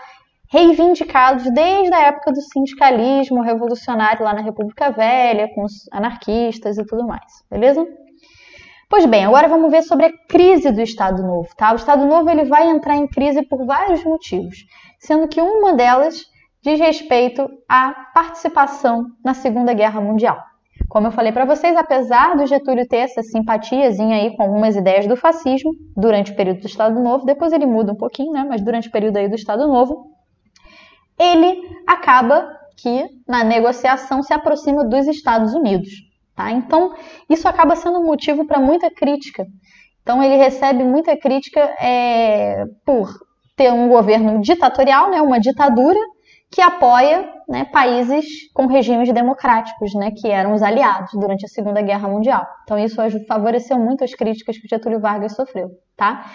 Speaker 1: reivindicados desde a época do sindicalismo revolucionário lá na República Velha, com os anarquistas e tudo mais, beleza? Pois bem, agora vamos ver sobre a crise do Estado Novo, tá? O Estado Novo ele vai entrar em crise por vários motivos, sendo que uma delas diz respeito à participação na Segunda Guerra Mundial. Como eu falei para vocês, apesar do Getúlio ter essa simpatiazinha aí com algumas ideias do fascismo durante o período do Estado Novo, depois ele muda um pouquinho, né? Mas durante o período aí do Estado Novo, ele acaba que na negociação se aproxima dos Estados Unidos, tá? Então, isso acaba sendo um motivo para muita crítica. Então, ele recebe muita crítica por ter um governo ditatorial, né? Uma ditadura que apoia, né, países com regimes democráticos, né, que eram os aliados durante a Segunda Guerra Mundial. Então, isso favoreceu muito as críticas que o Getúlio Vargas sofreu, tá?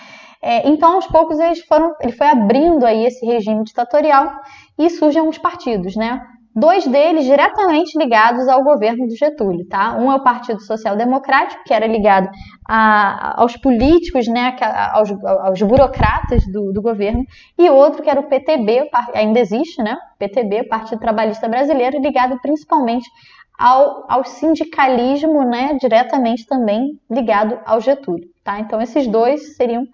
Speaker 1: Então, aos poucos, ele foi abrindo aí esse regime ditatorial e surgem uns partidos, né? 2 deles diretamente ligados ao governo do Getúlio, tá? Um é o Partido Social Democrático, que era ligado aos políticos, né, aos burocratas do governo, e outro que era o PTB, ainda existe, né? PTB, Partido Trabalhista Brasileiro, ligado principalmente ao sindicalismo, né, diretamente também ligado ao Getúlio, tá? Então, esses 2 seriam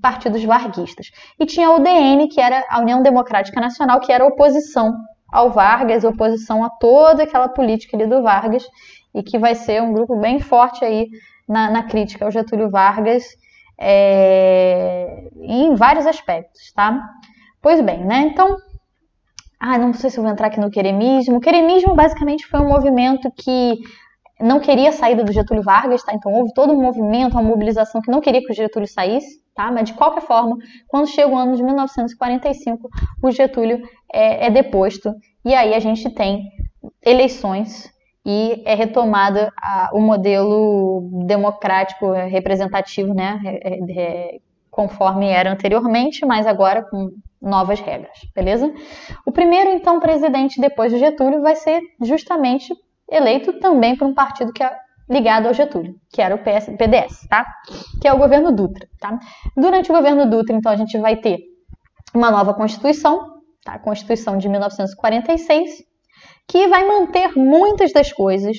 Speaker 1: partidos varguistas. E tinha a UDN, que era a União Democrática Nacional, que era a oposição ao Vargas, oposição a toda aquela política ali do Vargas, e que vai ser um grupo bem forte aí na crítica ao Getúlio Vargas em vários aspectos, tá? Pois bem, né? Então, não sei se eu vou entrar aqui no queremismo. O queremismo basicamente foi um movimento que não queria a saída do Getúlio Vargas, tá? Então houve todo um movimento, uma mobilização que não queria que o Getúlio saísse, tá? Mas de qualquer forma, quando chega o ano de 1945, o Getúlio é deposto e aí a gente tem eleições e é retomado o modelo democrático representativo, né? Conforme era anteriormente, mas agora com novas regras, beleza? O primeiro, então, presidente depois do Getúlio vai ser justamente eleito também por um partido que é ligado ao Getúlio, que era o PDS, tá? Que é o governo Dutra, tá? Durante o governo Dutra, então, a gente vai ter uma nova Constituição, tá? A Constituição de 1946, que vai manter muitas das coisas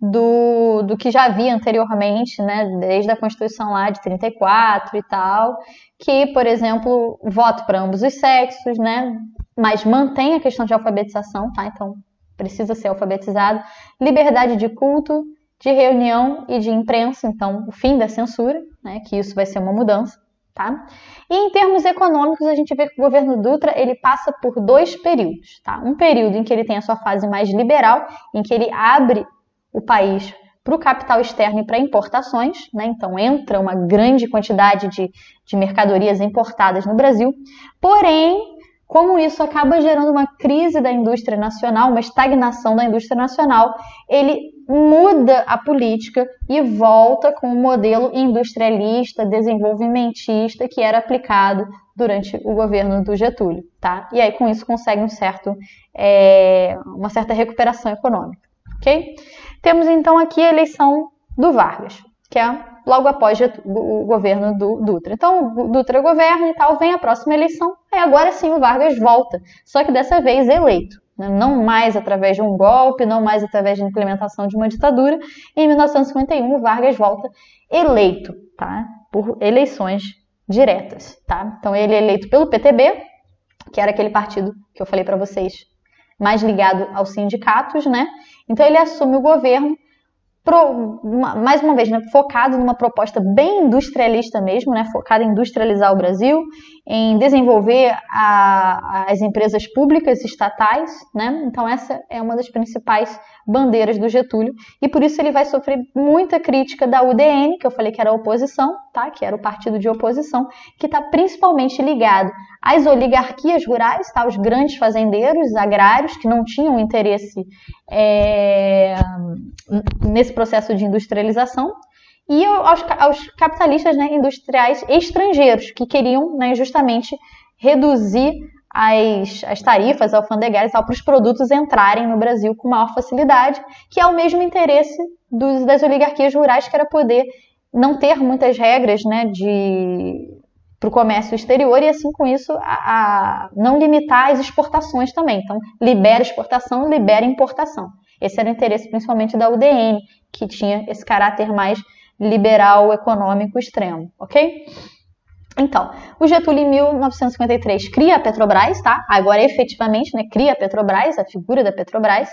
Speaker 1: do que já havia anteriormente, né? Desde a Constituição lá de 34 e tal, que, por exemplo, voto para ambos os sexos, né? Mas mantém a questão de alfabetização, tá? Então, precisa ser alfabetizado, liberdade de culto de reunião e de imprensa, então o fim da censura, né, que isso vai ser uma mudança, tá? E em termos econômicos, a gente vê que o governo Dutra ele passa por 2 períodos, tá? Um período em que ele tem a sua fase mais liberal, em que ele abre o país para o capital externo e para importações, né? Então entra uma grande quantidade de mercadorias importadas no Brasil, porém, como isso acaba gerando uma crise da indústria nacional, uma estagnação da indústria nacional, ele muda a política e volta com o modelo industrialista, desenvolvimentista que era aplicado durante o governo do Getúlio, tá? E aí com isso consegue uma certa recuperação econômica, ok? Temos então aqui a eleição do Vargas, que é logo após o governo do Dutra. Então, o Dutra governa e tal, vem a próxima eleição, e agora sim o Vargas volta, só que dessa vez eleito, né? Não mais através de um golpe, não mais através de implementação de uma ditadura. Em 1951, o Vargas volta eleito, tá? Por eleições diretas, tá? Então, ele é eleito pelo PTB, que era aquele partido que eu falei para vocês, mais ligado aos sindicatos, né? Então, ele assume o governo, mais uma vez, né, focado numa proposta bem industrialista mesmo, né, focado em industrializar o Brasil, em desenvolver as empresas públicas estatais, né? Então essa é uma das principais bandeiras do Getúlio, e por isso ele vai sofrer muita crítica da UDN, que eu falei que era a oposição, tá? Que era o partido de oposição, que está principalmente ligado às oligarquias rurais, tá? Os grandes fazendeiros agrários que não tinham interesse nesse processo de industrialização, e aos capitalistas, né, industriais estrangeiros, que queriam, né, justamente reduzir as tarifas alfandegárias para os produtos entrarem no Brasil com maior facilidade, que é o mesmo interesse das oligarquias rurais, que era poder não ter muitas regras, né, para o comércio exterior, e assim com isso não limitar as exportações também. Então, libera exportação, libera importação. Esse era o interesse principalmente da UDN, que tinha esse caráter mais liberal econômico extremo, ok? Então, o Getúlio em 1953 cria a Petrobras, tá? Agora efetivamente, né, cria a Petrobras, a figura da Petrobras,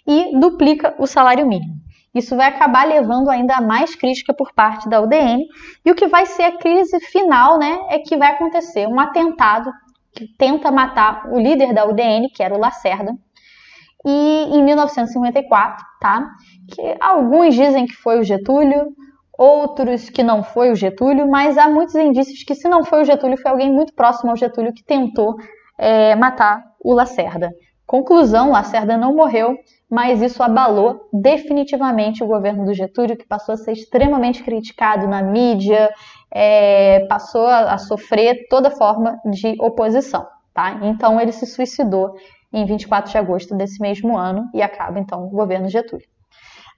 Speaker 1: e duplica o salário mínimo. Isso vai acabar levando ainda a mais crítica por parte da UDN, e o que vai ser a crise final, né, é que vai acontecer um atentado que tenta matar o líder da UDN, que era o Lacerda, e em 1954, tá? Que alguns dizem que foi o Getúlio, outros que não foi o Getúlio, mas há muitos indícios que se não foi o Getúlio, foi alguém muito próximo ao Getúlio que tentou matar o Lacerda. Conclusão, Lacerda não morreu, mas isso abalou definitivamente o governo do Getúlio, que passou a ser extremamente criticado na mídia, passou a sofrer toda forma de oposição, tá? Então ele se suicidou em 24 de agosto desse mesmo ano e acaba então o governo Getúlio.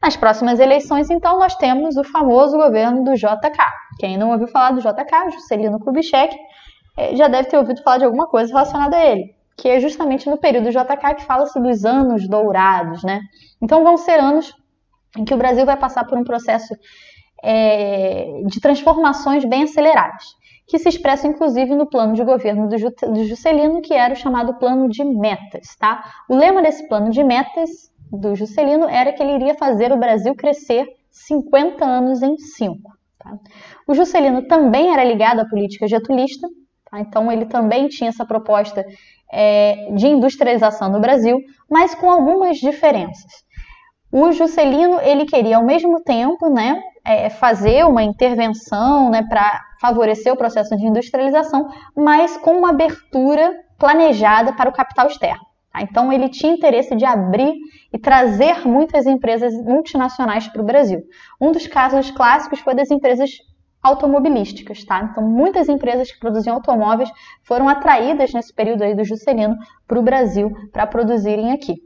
Speaker 1: Nas próximas eleições, então, nós temos o famoso governo do JK. Quem não ouviu falar do JK, Juscelino Kubitschek, já deve ter ouvido falar de alguma coisa relacionada a ele, que é justamente no período do JK que fala-se dos anos dourados, né? Então vão ser anos em que o Brasil vai passar por um processo de transformações bem aceleradas, que se expressa inclusive no plano de governo do Juscelino, que era o chamado plano de metas, tá? O lema desse plano de metas do Juscelino era que ele iria fazer o Brasil crescer 50 anos em 5. Tá? O Juscelino também era ligado à política getulista, tá? Então ele também tinha essa proposta de industrialização no Brasil, mas com algumas diferenças. O Juscelino ele queria ao mesmo tempo, né, fazer uma intervenção, né, para favorecer o processo de industrialização, mas com uma abertura planejada para o capital externo. Tá? Então ele tinha interesse de abrir e trazer muitas empresas multinacionais para o Brasil. Um dos casos clássicos foi das empresas automobilísticas, tá? Então muitas empresas que produziam automóveis foram atraídas nesse período aí do Juscelino para o Brasil para produzirem aqui.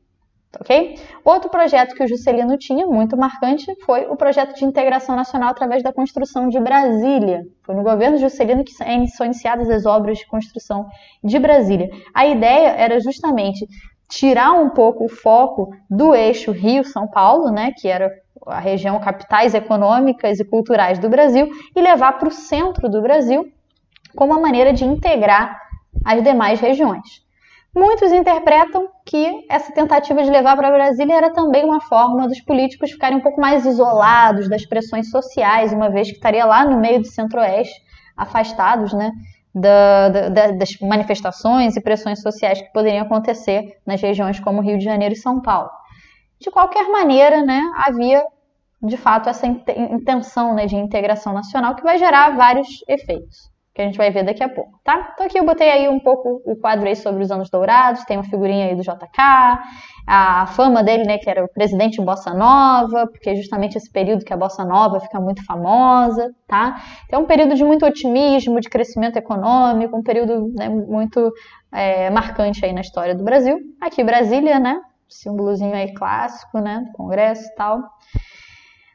Speaker 1: Okay? Outro projeto que o Juscelino tinha, muito marcante, foi o projeto de integração nacional através da construção de Brasília. Foi no governo Juscelino que são iniciadas as obras de construção de Brasília. A ideia era justamente tirar um pouco o foco do eixo Rio-São Paulo, né, que era a região capitais econômicas e culturais do Brasil, e levar para o centro do Brasil como uma maneira de integrar as demais regiões. Muitos interpretam que essa tentativa de levar para Brasília era também uma forma dos políticos ficarem um pouco mais isolados das pressões sociais, uma vez que estaria lá no meio do Centro-Oeste, afastados, né, das manifestações e pressões sociais que poderiam acontecer nas regiões como Rio de Janeiro e São Paulo. De qualquer maneira, né, havia de fato essa intenção, né, de integração nacional que vai gerar vários efeitos, que a gente vai ver daqui a pouco, tá? Então aqui eu botei aí um pouco o quadro aí sobre os anos dourados, tem uma figurinha aí do JK, a fama dele, né, que era o presidente Bossa Nova, porque é justamente esse período que a Bossa Nova fica muito famosa, tá? Então é um período de muito otimismo, de crescimento econômico, um período, né, muito marcante aí na história do Brasil. Aqui Brasília, né, símbolozinho aí clássico, né, do Congresso e tal.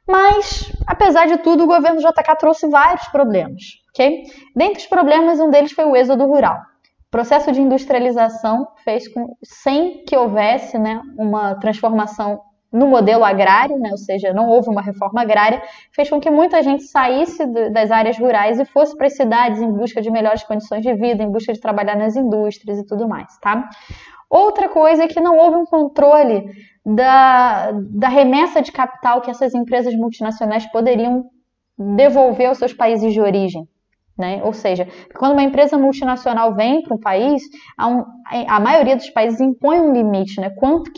Speaker 1: Mas, apesar de tudo, o governo JK trouxe vários problemas, ok? Dentre os problemas, um deles foi o êxodo rural. O processo de industrialização fez sem que houvesse, né, uma transformação no modelo agrário, né, ou seja, não houve uma reforma agrária, fez com que muita gente saísse das áreas rurais e fosse para as cidades em busca de melhores condições de vida, em busca de trabalhar nas indústrias e tudo mais, tá? Outra coisa é que não houve um controle da remessa de capital que essas empresas multinacionais poderiam devolver aos seus países de origem, né? Ou seja, quando uma empresa multinacional vem para um país, a maioria dos países impõe um limite, né? Quanto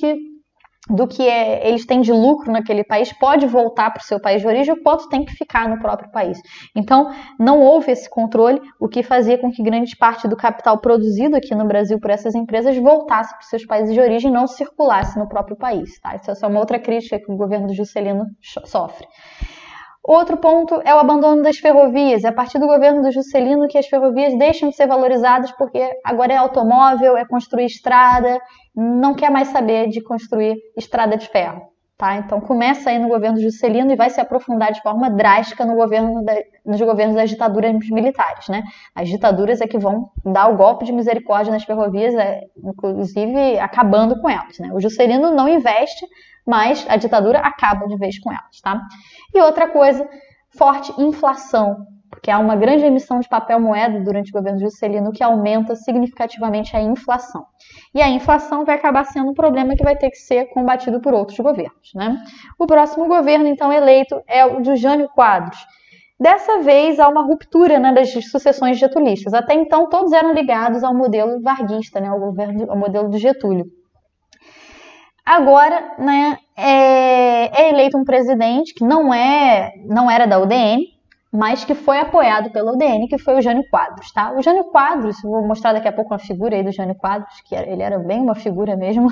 Speaker 1: do que eles têm de lucro naquele país pode voltar para o seu país de origem, o quanto tem que ficar no próprio país. Então, não houve esse controle, o que fazia com que grande parte do capital produzido aqui no Brasil por essas empresas voltasse para os seus países de origem e não circulasse no próprio país. Tá? Isso é uma outra crítica que o governo do Juscelino sofre. Outro ponto é o abandono das ferrovias. É a partir do governo do Juscelino que as ferrovias deixam de ser valorizadas porque agora é automóvel, é construir estrada, não quer mais saber de construir estrada de ferro. Tá? Então começa aí no governo do Juscelino e vai se aprofundar de forma drástica nos governos das ditaduras militares. Né? As ditaduras é que vão dar o golpe de misericórdia nas ferrovias, inclusive acabando com elas. Né? O Juscelino não investe, mas a ditadura acaba de vez com elas, tá? E outra coisa, forte inflação, porque há uma grande emissão de papel moeda durante o governo Juscelino que aumenta significativamente a inflação. E a inflação vai acabar sendo um problema que vai ter que ser combatido por outros governos, né? O próximo governo, então, eleito é o de Jânio Quadros. Dessa vez, há uma ruptura, né, das sucessões getulistas. Até então, todos eram ligados ao modelo varguista, né, ao modelo do Getúlio. Agora, né, é eleito um presidente que não era da UDN, mas que foi apoiado pela UDN, que foi o Jânio Quadros, tá? O Jânio Quadros, vou mostrar daqui a pouco uma figura aí do Jânio Quadros, que ele era bem uma figura mesmo.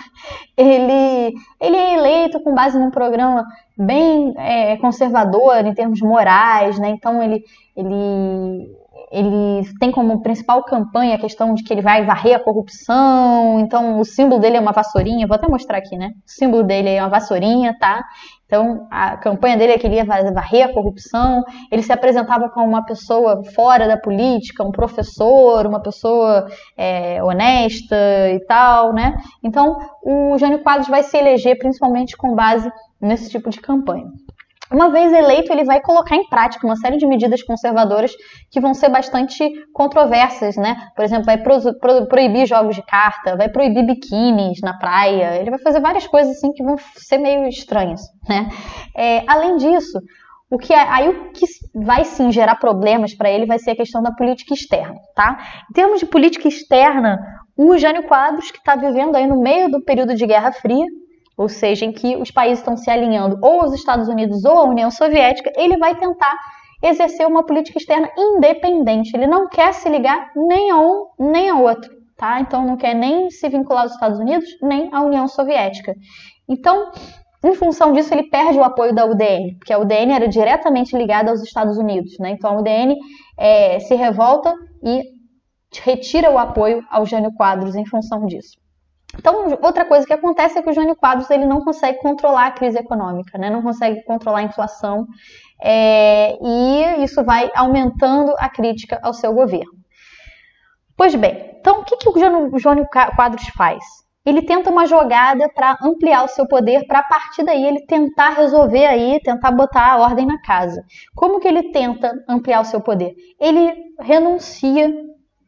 Speaker 1: Ele é eleito com base num programa bem conservador em termos morais, né? Então ele tem como principal campanha a questão de que ele vai varrer a corrupção, então o símbolo dele é uma vassourinha, vou até mostrar aqui, né? O símbolo dele é uma vassourinha, tá? Então a campanha dele é que ele ia varrer a corrupção, ele se apresentava como uma pessoa fora da política, um professor, uma pessoa honesta e tal, né? Então o Jânio Quadros vai se eleger principalmente com base nesse tipo de campanha. Uma vez eleito, ele vai colocar em prática uma série de medidas conservadoras que vão ser bastante controversas, né? Por exemplo, vai proibir jogos de carta, vai proibir biquínis na praia, ele vai fazer várias coisas assim que vão ser meio estranhas, né? Além disso, o que vai sim gerar problemas para ele vai ser a questão da política externa, tá? Em termos de política externa, o Jânio Quadros, que está vivendo aí no meio do período de Guerra Fria, ou seja, em que os países estão se alinhando ou aos Estados Unidos ou à União Soviética, ele vai tentar exercer uma política externa independente. Ele não quer se ligar nem a um nem a outro, tá? Então não quer nem se vincular aos Estados Unidos nem à União Soviética. Então, em função disso, ele perde o apoio da UDN, porque a UDN era diretamente ligada aos Estados Unidos, né? Então a UDN se revolta e retira o apoio ao Jânio Quadros em função disso. Então, outra coisa que acontece é que o Jânio Quadros ele não consegue controlar a crise econômica, né? Não consegue controlar a inflação, e isso vai aumentando a crítica ao seu governo. Pois bem, então o que o Jânio Quadros faz? Ele tenta uma jogada para ampliar o seu poder, para a partir daí ele tentar resolver aí, tentar botar a ordem na casa. Como que ele tenta ampliar o seu poder? Ele renuncia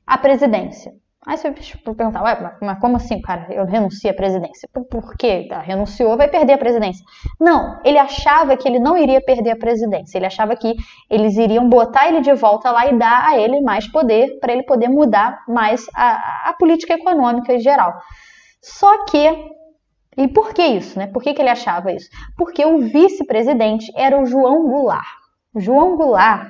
Speaker 1: à presidência. Aí você perguntar, ué, mas como assim, cara, eu renuncio à presidência? Por quê? Renunciou, vai perder a presidência. Não, ele achava que ele não iria perder a presidência. Ele achava que eles iriam botar ele de volta lá e dar a ele mais poder para ele poder mudar mais a política econômica em geral. Só que, e por que isso, né? Por que ele achava isso? Porque o vice-presidente era o João Goulart. O João Goulart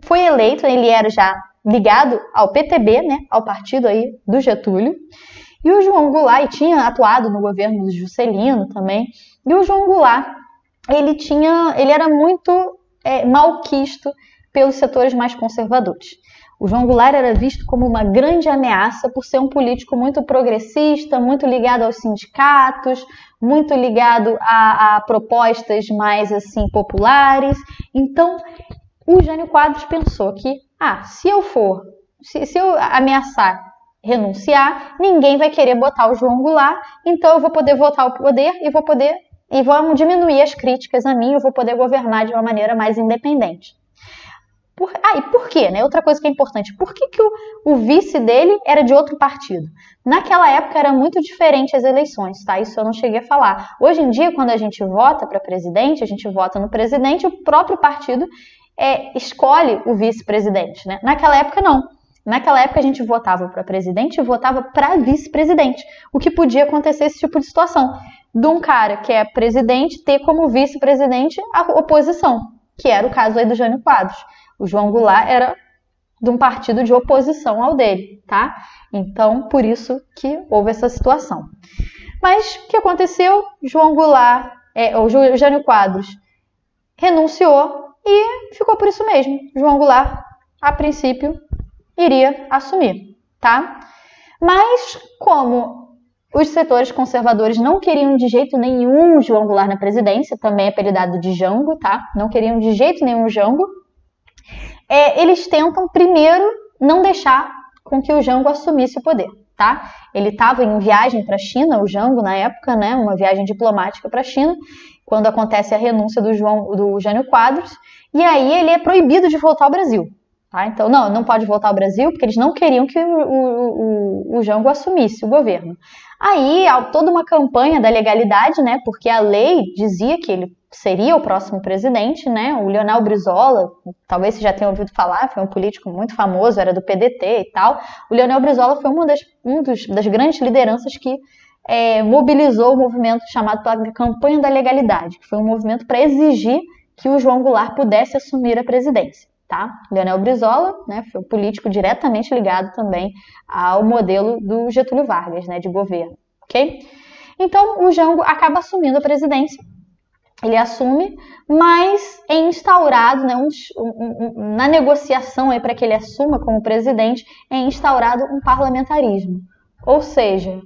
Speaker 1: foi eleito, ele era já ligado ao PTB, né, ao partido aí do Getúlio, e o João Goulart tinha atuado no governo do Juscelino também, e o João Goulart, ele era muito malquisto pelos setores mais conservadores. O João Goulart era visto como uma grande ameaça por ser um político muito progressista, muito ligado aos sindicatos, muito ligado a propostas mais assim populares. Então, o Jânio Quadros pensou que, se eu ameaçar renunciar, ninguém vai querer botar o João Goulart, então eu vou poder voltar ao poder e vamos diminuir as críticas a mim, eu vou poder governar de uma maneira mais independente. E por quê? Né? Outra coisa que é importante, por que o vice dele era de outro partido? Naquela época era muito diferente as eleições, tá? Isso eu não cheguei a falar. Hoje em dia, quando a gente vota para presidente, a gente vota no presidente, o próprio partido escolhe o vice-presidente, né? Naquela época, não. Naquela época, a gente votava para presidente e votava para vice-presidente. O que podia acontecer esse tipo de situação. De um cara que é presidente ter como vice-presidente a oposição, que era o caso aí do Jânio Quadros. O João Goulart era de um partido de oposição ao dele, tá? Então, por isso que houve essa situação. Mas, o que aconteceu? O Jânio Quadros renunciou e ficou por isso mesmo. João Goulart, a princípio, iria assumir, tá? Mas, como os setores conservadores não queriam de jeito nenhum João Goulart na presidência, também apelidado de Jango, tá? Não queriam de jeito nenhum Jango. Eles tentam, primeiro, não deixar com que o Jango assumisse o poder, tá? Ele estava em viagem para a China, o Jango, na época, né? Uma viagem diplomática para a China, quando acontece a renúncia do Jânio Quadros, e aí ele é proibido de voltar ao Brasil. Tá? Então, não pode voltar ao Brasil, porque eles não queriam que o Jango assumisse o governo. Aí, toda uma campanha da legalidade, né? Porque a lei dizia que ele seria o próximo presidente, né? O Leonel Brizola, talvez você já tenha ouvido falar, foi um político muito famoso, era do PDT e tal. O Leonel Brizola foi uma das grandes lideranças que mobilizou o movimento chamado pela Campanha da Legalidade, que foi um movimento para exigir que o João Goulart pudesse assumir a presidência. Tá? Leonel Brizola, né, foi um político diretamente ligado também ao modelo do Getúlio Vargas, né, de governo, ok? Então, o Jango acaba assumindo a presidência, ele assume, mas é instaurado, né, na negociação para que ele assuma como presidente, é instaurado um parlamentarismo. Ou seja,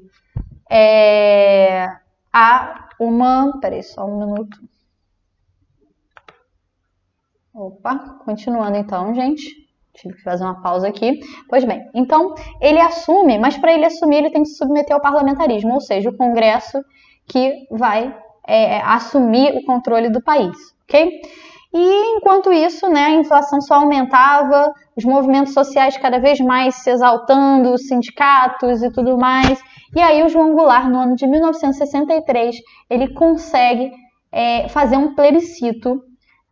Speaker 1: há uma... Peraí, só um minuto. Opa, continuando então, gente. Tive que fazer uma pausa aqui. Pois bem, então ele assume, mas para ele assumir ele tem que se submeter ao parlamentarismo, ou seja, o Congresso que vai assumir o controle do país, ok? E enquanto isso, né, a inflação só aumentava, os movimentos sociais cada vez mais se exaltando, os sindicatos e tudo mais. E aí o João Goulart, no ano de 1963, ele consegue fazer um plebiscito,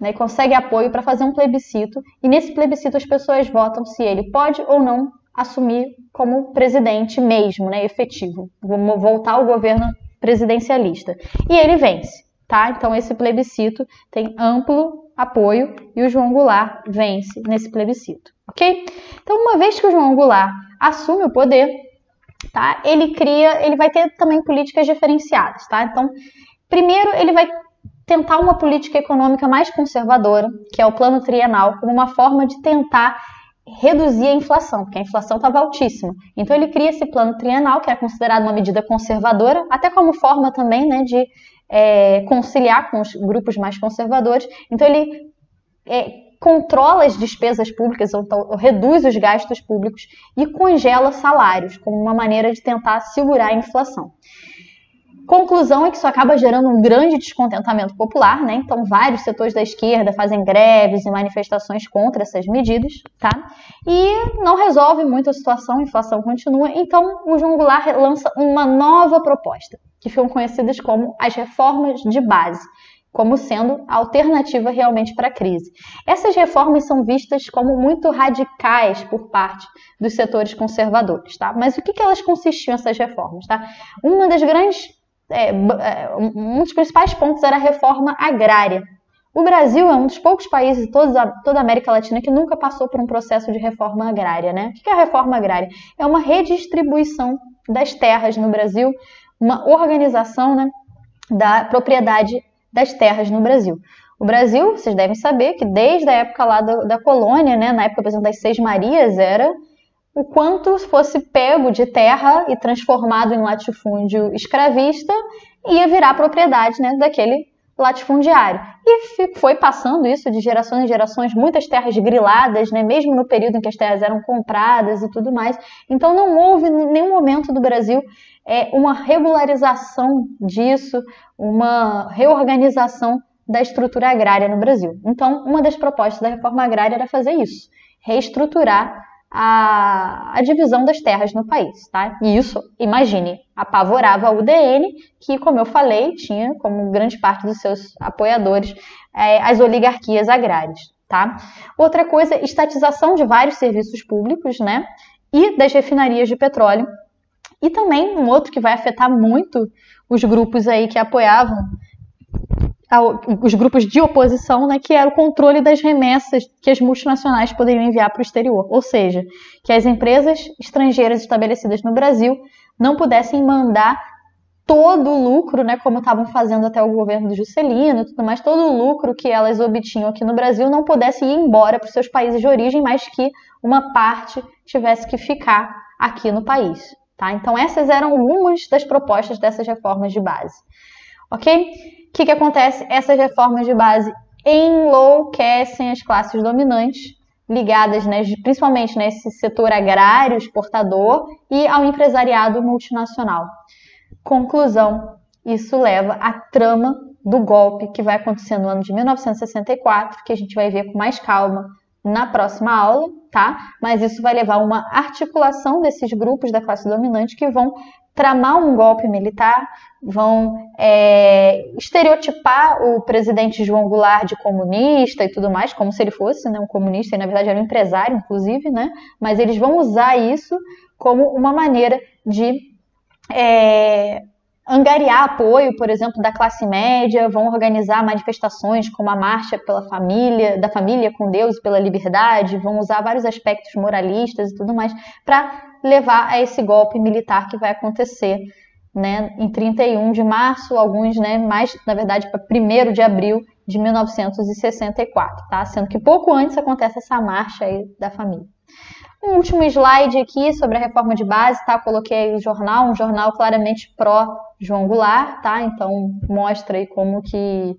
Speaker 1: né, consegue apoio para fazer um plebiscito, e nesse plebiscito as pessoas votam se ele pode ou não assumir como presidente mesmo, né, efetivo, vamos voltar ao governo presidencialista. E ele vence, tá? Então esse plebiscito tem amplo apoio e o João Goulart vence nesse plebiscito, ok? Então uma vez que o João Goulart assume o poder, tá? Ele vai ter também políticas diferenciadas, tá? Então, primeiro ele vai tentar uma política econômica mais conservadora, que é o plano trienal, como uma forma de tentar reduzir a inflação, porque a inflação estava altíssima. Então ele cria esse plano trienal, que é considerado uma medida conservadora, até como forma também, né, de conciliar com os grupos mais conservadores. Então ele controla as despesas públicas, ou reduz os gastos públicos e congela salários, como uma maneira de tentar segurar a inflação. Conclusão é que isso acaba gerando um grande descontentamento popular, né? Então, vários setores da esquerda fazem greves e manifestações contra essas medidas, tá? E não resolve muito a situação, a inflação continua. Então, o João Goulart lança uma nova proposta, que ficam conhecidas como as reformas de base, como sendo a alternativa realmente para a crise. Essas reformas são vistas como muito radicais por parte dos setores conservadores, tá? Mas o que elas consistiam, essas reformas, tá? Um dos principais pontos era a reforma agrária. O Brasil é um dos poucos países de toda a América Latina que nunca passou por um processo de reforma agrária, né? O que é a reforma agrária? É uma redistribuição das terras no Brasil, uma organização, né, da propriedade das terras no Brasil. O Brasil, vocês devem saber que desde a época lá da colônia, né, na época, por exemplo, das Seis Marias, era o quanto fosse pego de terra e transformado em latifúndio escravista, ia virar propriedade, né, daquele latifundiário. E foi passando isso de gerações em gerações, muitas terras griladas, né, mesmo no período em que as terras eram compradas e tudo mais. Então não houve em nenhum momento do Brasil uma regularização disso, uma reorganização da estrutura agrária no Brasil. Então, uma das propostas da reforma agrária era fazer isso, reestruturar a divisão das terras no país, tá? E isso, imagine, apavorava a UDN, que, como eu falei, tinha como grande parte dos seus apoiadores as oligarquias agrárias, tá? Outra coisa, estatização de vários serviços públicos, né? E das refinarias de petróleo. E também um outro que vai afetar muito os grupos aí que apoiavam, os grupos de oposição, né, que era o controle das remessas que as multinacionais poderiam enviar para o exterior. Ou seja, que as empresas estrangeiras estabelecidas no Brasil não pudessem mandar todo o lucro, né, como estavam fazendo até o governo do Juscelino e tudo mais, todo o lucro que elas obtinham aqui no Brasil não pudesse ir embora para os seus países de origem, mas que uma parte tivesse que ficar aqui no país. Tá? Então, essas eram algumas das propostas dessas reformas de base. Ok? O que acontece? Essas reformas de base enlouquecem as classes dominantes, ligadas, né, principalmente nesse setor agrário, exportador, e ao empresariado multinacional. Conclusão, isso leva à trama do golpe que vai acontecer no ano de 1964, que a gente vai ver com mais calma na próxima aula, tá? Mas isso vai levar a uma articulação desses grupos da classe dominante que vão tramar um golpe militar, vão estereotipar o presidente João Goulart de comunista e tudo mais, como se ele fosse, né, um comunista, e na verdade era um empresário, inclusive, né? Mas eles vão usar isso como uma maneira de angariar apoio, por exemplo, da classe média, vão organizar manifestações como a Marcha da Família com Deus e pela Liberdade, vão usar vários aspectos moralistas e tudo mais para levar a esse golpe militar que vai acontecer, né, em 31 de março, alguns, né, mais, na verdade, para 1º de abril de 1964, tá? Sendo que pouco antes acontece essa marcha aí da família. Um último slide aqui sobre a reforma de base, tá? Coloquei aí um jornal claramente pró-João Goulart, tá? Então, mostra aí como que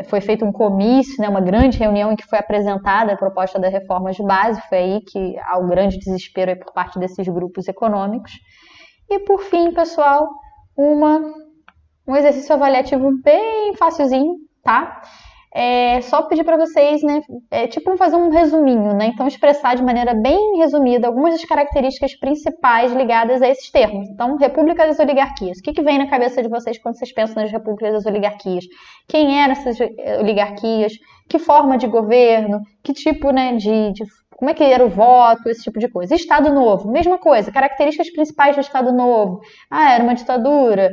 Speaker 1: foi feito um comício, né? Uma grande reunião em que foi apresentada a proposta da reforma de base, foi aí que há o grande desespero aí por parte desses grupos econômicos. E, por fim, pessoal, um exercício avaliativo bem facilzinho, tá? Só pedir para vocês, né, fazer um resuminho, né, então expressar de maneira bem resumida algumas das características principais ligadas a esses termos. Então, República das Oligarquias. O que vem na cabeça de vocês quando vocês pensam nas Repúblicas das Oligarquias? Quem eram essas oligarquias? Que forma de governo? Que tipo, né, como é que era o voto, esse tipo de coisa. Estado Novo, mesma coisa, características principais do Estado Novo. Era uma ditadura,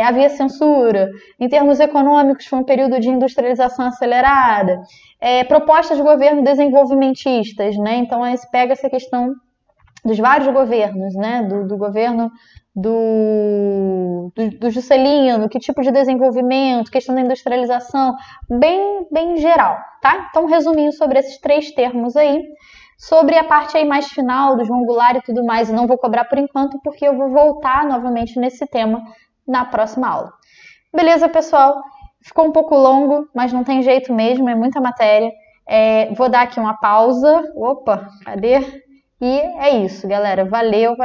Speaker 1: havia censura. Em termos econômicos, foi um período de industrialização acelerada. Propostas de governo desenvolvimentistas, né? Então, aí se pega essa questão dos vários governos, né? Do governo do Juscelino, que tipo de desenvolvimento, questão da industrialização, bem geral, tá? Então, um resuminho sobre esses 3 termos aí. Sobre a parte aí mais final do João Goulart e tudo mais, eu não vou cobrar por enquanto, porque eu vou voltar novamente nesse tema na próxima aula. Beleza, pessoal? Ficou um pouco longo, mas não tem jeito mesmo, é muita matéria. Vou dar aqui uma pausa. Opa, cadê? E é isso, galera. Valeu!